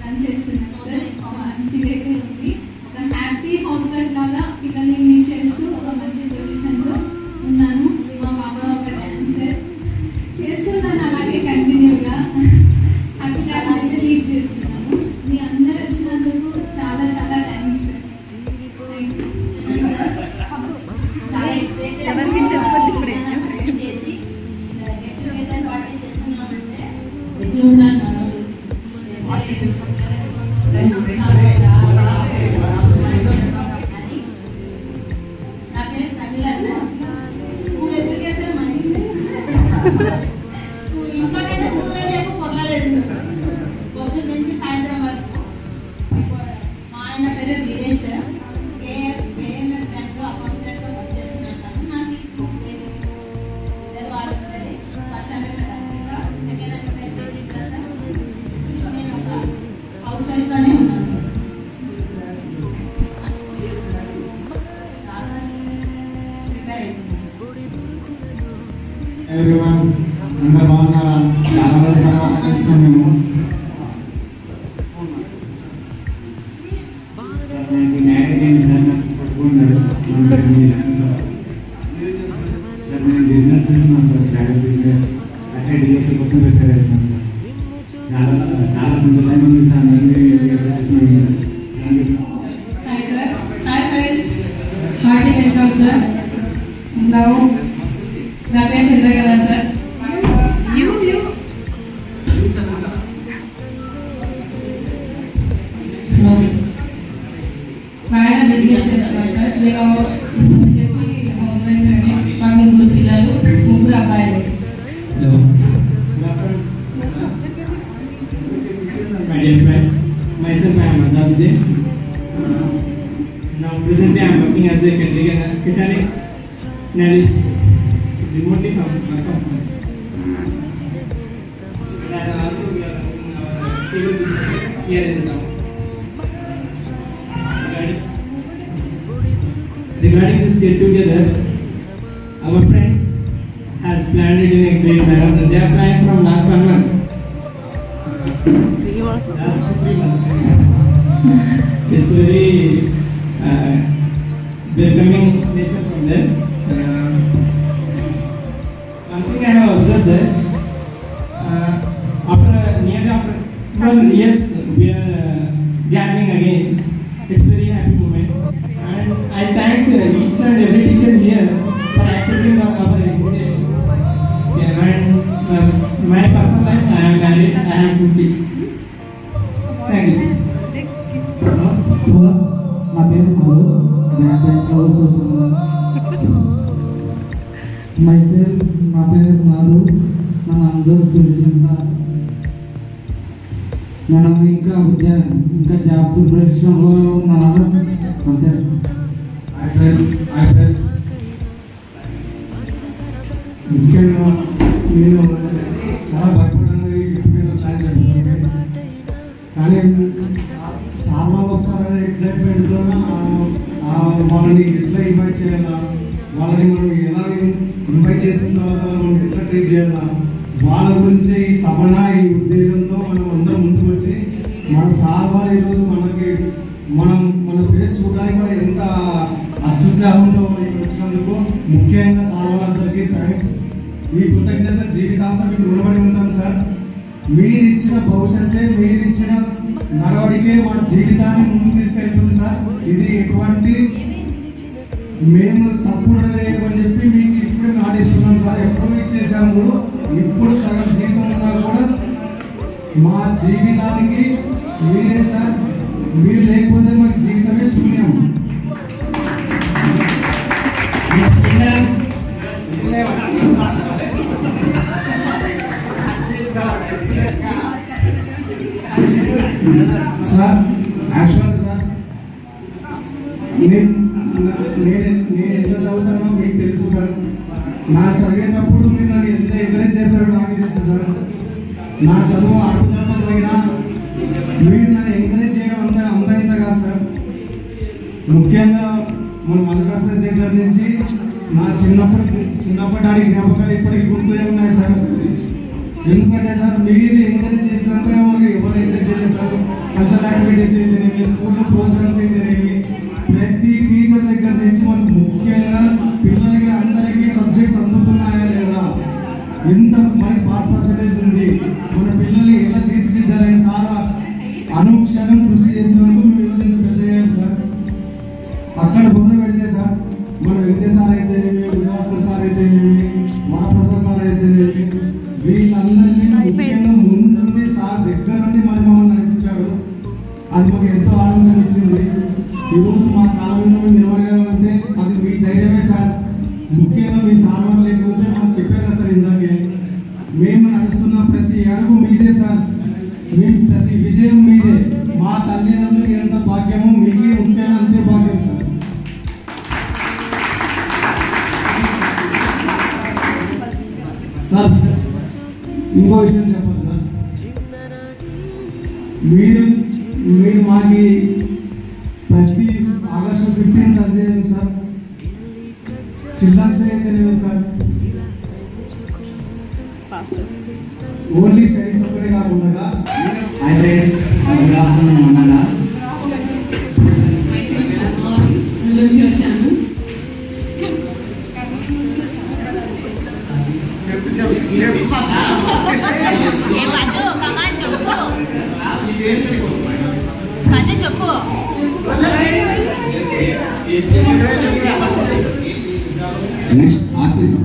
రన్ చేస్తున్నాను సార్. ఒక మంచిగా అయితే ఉంది. ఒక హ్యాపీ హౌస్ వైఫ్ లాగా పిల్లల్ని నేను చేస్తూ ఒక మంచి పొజిషన్లో ఉన్నాను. మా పాప ఒక డాన్సర్ చేస్తున్నాను, అలాగే కంటిన్యూగా హ్యాపీ ఫ్యామిలీని లీడ్ చేస్తున్నాను. మీ అందరు వచ్చినందుకు చాలా చాలా థ్యాంక్స్ సార్. ఇంట్లోనైనా స్కూల్లోనే పొరలేదు. పొద్దున్న నుంచి సాయంత్రం వరకు. మా ఆయన పేరు వీరేష్. ఏఎంఎస్ బ్యాంక్లో అకౌంటెంట్గా వర్క్ చేస్తున్నట్టు. నాకు వాడుతుంది. ఫస్ట్ నేను ఒక హౌస్ వైఫ్గానే ఉన్నాను సార్. ఎవ్రీవన్ అందరూ బాగున్నారా? చాలా రోజుల తర్వాత కలుస్తాం మేము. నాకు మ్యారేజ్ అయింది సార్. నాకు కొట్టుకున్నాడు సార్. నేను బిజినెస్ చేస్తున్నాను సార్. ట్రావెల్ బిజినెస్ అంటే డిఎస్సీ కోసం ప్రిపేర్ అవుతున్నాను సార్. చాలా చాలా సంతోషంగా ఉంది sir. Thank you sir. Hi sir. Hi friends. Hearty welcome sir. Now, నా పేరు చంద్రకళ సార్. మా ఆయన బిజినెస్ చేస్తున్నారు సార్. నేను వచ్చేసి హౌస్ వైఫ్ అండి. మాకు 3 పిల్లలు, 3 అబ్బాయిలు. My dear friends, myself I am Azaduddin. Now presently I am working as a catering analyst remotely from Bangalore. And also we are in our cable business here in the town. regarding this get together, our friends has planned it in a great manner. They are planning from last 1 month. Last 3 months. It's very welcoming nature from them. One thing I have observed that after 12 years we are gathering again. It's very happy moment, and I thank each and every teacher here for accepting our invitation. Yeah, and my personal life, I am married. I have 2 kids. Thank you, sir. నా పేరు మధు. మైసెల్ఫ్ నా పేరు మధు. మన అందరూ తెలిసిన నేను ఇంకా జాబ్ ప్రిపరేషన్లో ఉన్నాను. అంతే. హాయ్ ఫ్రెండ్స్ ముఖ్యంగా నేను చాలా భయపడ్డాను ఈ గిఫ్ట్ మీద ప్లాన్ చేయాలి. కానీ సార్ వాళ్ళు వస్తారనే ఎక్సైట్మెంట్తో వాళ్ళని ఎట్లా ఇన్వైట్ చేయాలా, వాళ్ళని మనం ఎలా ఇన్వైట్ చేసిన తర్వాత మనం ఎట్లా ట్రీట్ చేయాలా, వాళ్ళ గురించి ఈ తపన ఈ ఉద్దేశంతో మనం అందరం ముందుకు వచ్చి మన సార్ వాళ్ళు ఈరోజు మన ఫేస్ చూడడానికి కూడా ఎంత అత్యుత్సాహంతో వచ్చినందుకు ముఖ్యంగా సార్ వాళ్ళందరికీ థ్యాంక్స్. ఈ కృతజ్ఞత జీవితాంతం మీకు రుణపడి ఉంటాం సార్. మీరు ఇచ్చిన భవిష్యత్తే, మీరు ఇచ్చిన నడవడికే మా జీవితాన్ని ముందుకు తీసుకెళ్తుంది సార్. ఇది ఎటువంటి మేము తప్పుడు లేదని చెప్పి మీకు ఇప్పుడు నాటిస్తున్నాం సార్. ఎప్పుడు ఇచ్చేసాము, ఇప్పుడు సగం జీవితం ఉన్నా కూడా మా జీవితానికి మీరే సార్. మీరు లేకపోతే మాకు జీవితమే శూన్యం. సార్ యాక్చువల్ సార్ నేను ఎంత చదువుతానో మీకు తెలుసు సార్. నా చదివేటప్పుడు మీరు నన్ను ఎంత ఎంకరేజ్ చేశారో నాకు తెలుసు సార్. నా చదువు అడుగుతున్నా మీరు నన్ను ఎంకరేజ్ చేయడం అంత ఇంత కాదు సార్. ముఖ్యంగా మన మదర్సా దగ్గర నుంచి నా చిన్నప్పటి జ్ఞాపకాలు ఇప్పటికి గుర్తునే ఉన్నాయి సార్. ఎందుకంటే సార్ మీరు ఎంకరేజ్ చేసినంతగా మాకు ఎవరు ఎంకరేజ్ చేస్తారు. కల్చరల్ యాక్టివిటీస్ అయితేనేమి, స్కూల్లో ప్రోగ్రామ్స్ అయితేనేమి, ప్రతి టీచర్ దగ్గర నుంచి మాకు ముఖ్యంగా పిల్లలకి అందరికీ సబ్జెక్ట్స్ అందుతున్నాయా లేదా, ఎంత మనకి పాస్ పర్సెంటేజ్ ఉంది, మన పిల్లల్ని ఎలా తీర్చిదిద్దాలని సార్ అనుక్షణం కృషి చేసినందుకు మీరు ఎంత పెద్ద చేయాలి సార్. అక్కడ మొదలు పెడితే సార్ మన వెంకట సార్ అయితేనేమి, విలాస్కర్ సార్ అయితేనేమి, మహాప్రసాద్ సార్ అయితేనేమి, వీళ్ళందరినీ ముఖ్యంగా ముందు సార్ దగ్గర నుండి మమ్మల్ని నడిపించాడు. అది మాకు ఎంతో ఆనందం ఇచ్చింది. ఈరోజు మా కాలంలో నిలబడగలంటే అది మీ ధైర్యమే సార్. ముఖ్యంగా మీ సార్ లేకపోతే మాకు చెప్పారు సార్ ఇందాకే, మేము నడుస్తున్న ప్రతి అడుగు మీదే సార్. మీ ప్రతి విజయం మీదే. మా తల్లిదండ్రులు ఎంత భాగ్యమో మీకే ముఖ్యంగా అంతే భాగ్యం సార్. సార్ ఇంకో విషయం చెప్పాలి సార్. మీరు మాకి ప్రతి ఆగస్టు 15th అదేనండి సార్. చిల్డ్రన్స్ డే అయితేనేమి సార్, ఓన్లీ స్టడీస్ ఒకటే కాకుండా హాయ్ ఫ్రెండ్స్, గుడ్ ఆఫ్టర్నూన్ అన్నగా నుంచి వచ్చాను. చెప్పు. Next Asif.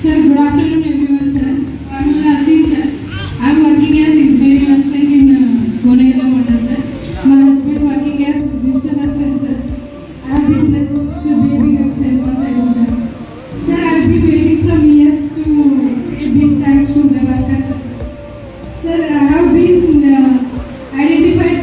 Sir, good afternoon everyone sir. I'm Asin sir. I'm working as engineering assistant in Gonegala Mandal sir. My husband working as digital assistant sir. I have been blessed with a baby girl 10 months ago sir. Sir, I have been waiting from years to say big thanks to Bhaskar. Sir, I have been identified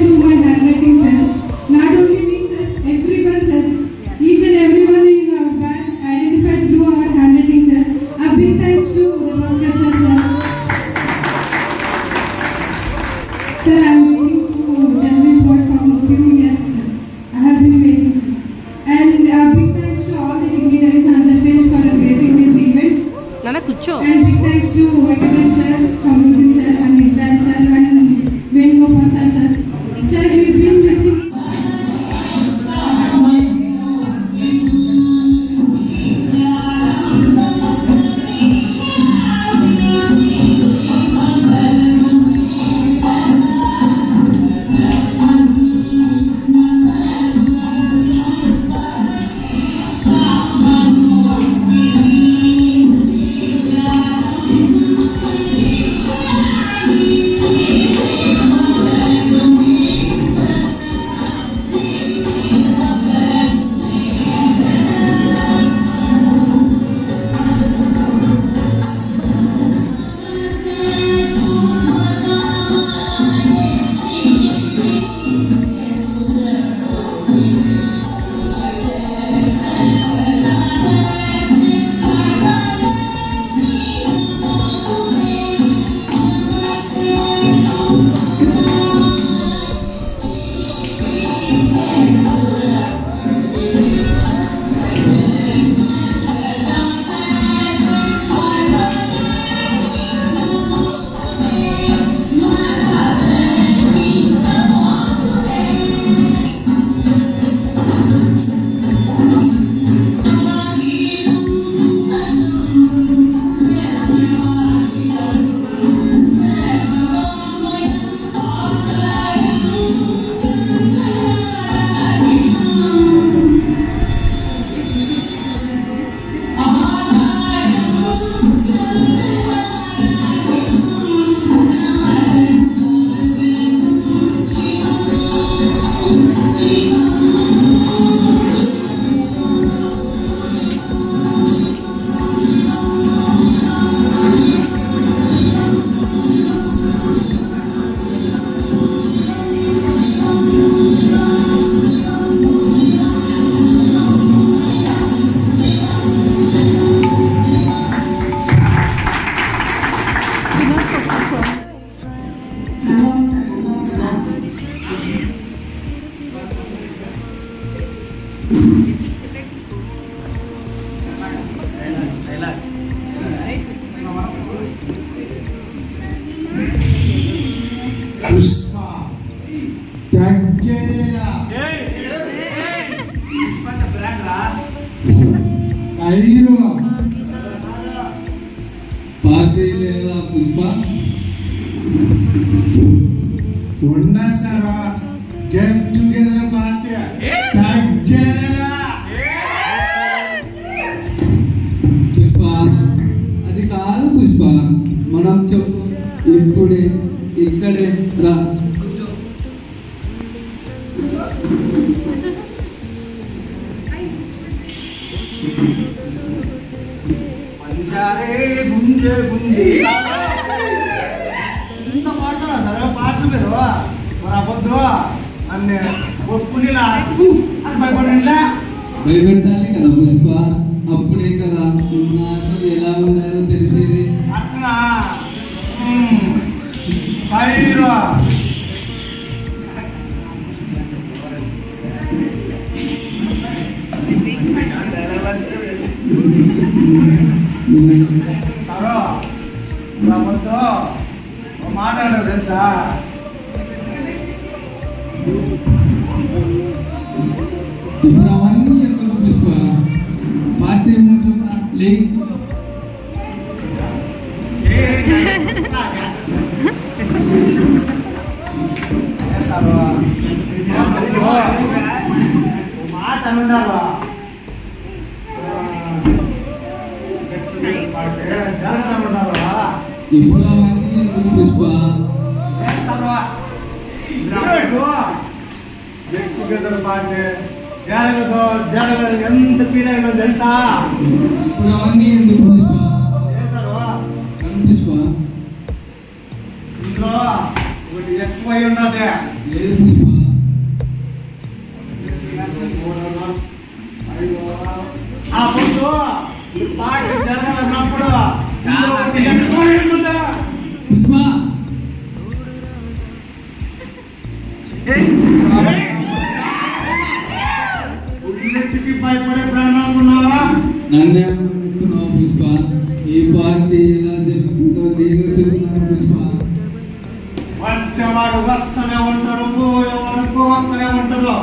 Pushpa దగ్గరగా ఐరు పార్టీ లేదా పుష్ప ఉండసరా గెట్ టుగెదర్ పార్టీ దగ్గరగా పుష్ప అది కాదు పుష్ప మనం చెప్పు ఇప్పుడే ఇక్కడే రా గుంజే గుంజే ఇంత పాటలా సరే పాటలు మీరు మరి అబద్దు అన్నీ ఒప్పుకునిలా అది భయపడండిలా భయపెట్టాలి కదా పుష్ప అప్పుడే కదా నాకు ఎలా ఉండాలో తెలిసేది అట్లా పైరు సరో అబద్దు మాట్లాడరు తెలుసా ఇప్పుడు అవన్నీ ఎందుకు పుష్ప పార్టీ ఏమంటున్నా లే మాట అనున్నారు ఇప్పుడు అవన్నీ ఎందుకు పుష్ప గెట్ టుగెదర్ పార్టీ జరగదు జరగదు ఎంత ఫీల్ అయిందో తెలుసా ఇప్పుడు అవన్నీ ఎందుకు పుష్ప పుష్ప ఇంట్లో ఒకటి ఎక్కువై ఉన్నది లేదు పుష్ప ఆ ముందు పార్టీ జరగనప్పుడు ఇంట్లో ఒకటి ఎక్కువై ఉన్నది పుష్ప ఉల్లెత్తికి భయపడే ప్రాణాలు ఉన్నావా నన్నే అనుకుంటున్నావు పుష్ప ఈ పార్టీ ఎలా జరుగుతుందో నేను చెప్తున్నాను పుష్ప వచ్చేవాడు వస్తూనే ఉంటాడు పోయేవాడు పోతూనే ఉంటాడు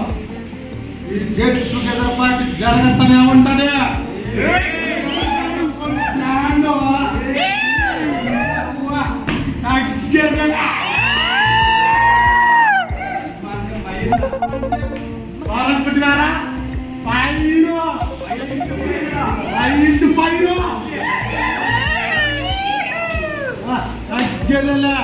ఈ గెట్ టుగెదర్ పార్టీ జరగతూనే ఉంటది పాలకున్నారా పైరు ఐదు పైరు తగ్గేదేలా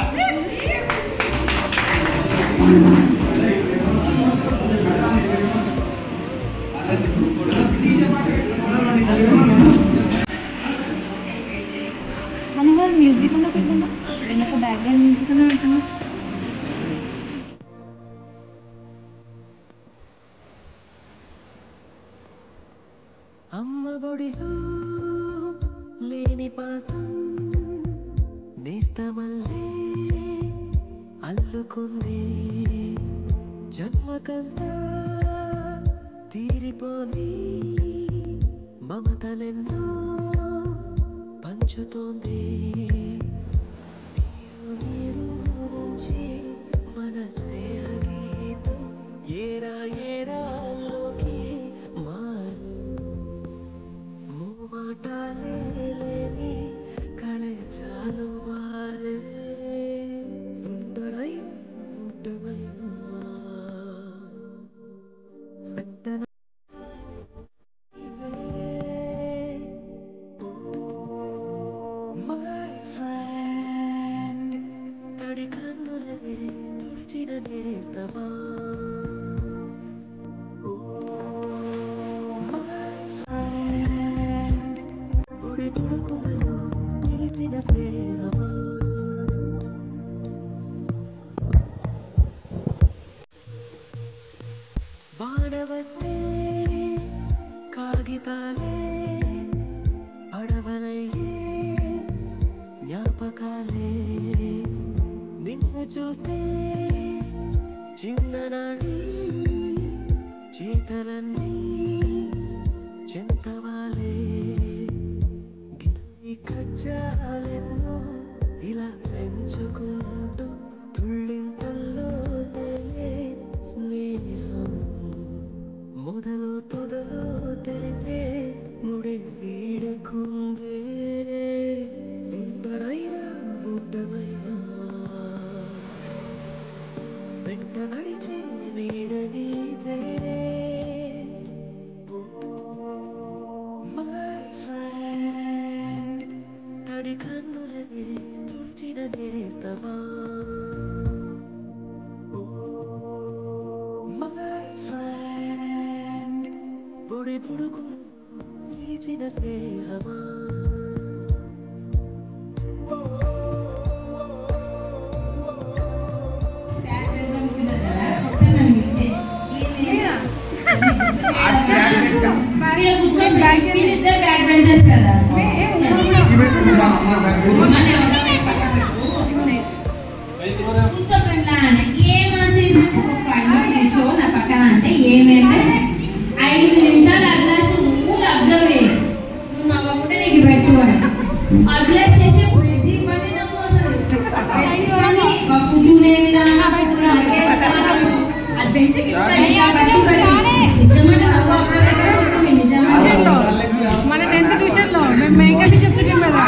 మనవాడు మ్యూజిక్ ఉన్న పెట్టిన వెనక బ్యాక్గ్రౌండ్ మ్యూజిక్ ఉన్న పెట్టిన అమ్మ ఒడిలో లేని పాసం నేస్తమల్లే అల్లుకుంది జన్మకంతా తీరిపోని మమతలెన్నో పంచుతోంది నీరు నుంచి మన స్నేహ గీతం ఏరా ఏరాల్లోకి మారు మూమాటాలే లేని కళే చాలు వారే సుందరై ఉండవైనా వెంటనే తడి కన్నులనే తుడిచిన నేస్తమా గుడి తుడుకులలో నిలిచిన స్నేహమా వాన వస్తే కాగితాలే పడవలయ్యే జ్ఞాపకాలే నిన్ను చూస్తే చిన్ననాడి చేతలన్నీ తవాలే గిన్నె కజ్జాలెన్నో ఇలా పెంచుకుంటూ తుళ్ళింతల్లో తేలే స్నేహం మొదలు తొదలు తెలిపే ముడి వీడకుందే బుడ్డైనా బుడ్డమైనా వెంట నడిచే నీడ నీదే మై ఫ్రెండ్ తడి కన్నులనే తుడిచిన నేస్తమా మై ఫ్రెండ్ పొడి తుడుకు నిలిచిన స్నేహమా నా పక్కన అంటే ఏమైతే 5 నిమిషాలు అడ్లాస్ నువ్వు అబ్జర్వ్ చేయి నువ్వు నవ్వకుంటే నీకు పెట్టుకోండి అడ్లాస్ చేసే ప్రతి పని నాకు వస్తుంది ప్రతి పని కూర్చునే విధానం అది పెట్టి నిజమంటే నవ్వు అప్పుడు నిజమంటే మన 10th ట్యూషన్ లో మేము మేకటి చెప్తున్నాం కదా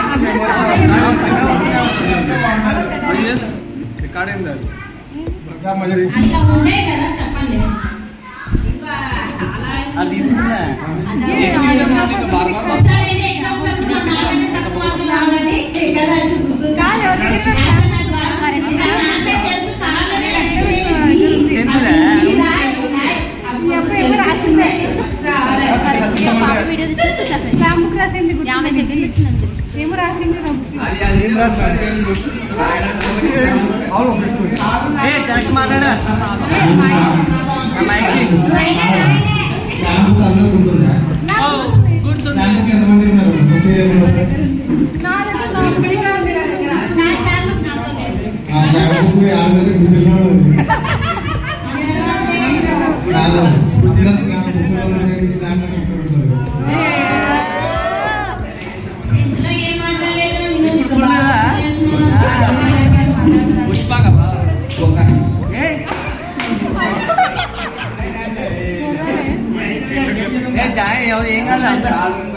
అట్లా ఉండే కదా చెప్పండి బుక్ రాసింది ఏమో రాసింది షాంపూ అందరూ గుర్తుందా షాంపూకి ఎంతమంది ఉన్నారు ఆ షాంపూకి ఆల్రెడీ ముసలిలో కాదు గుజరాత్ షాంపూ जाए ఏం కాదు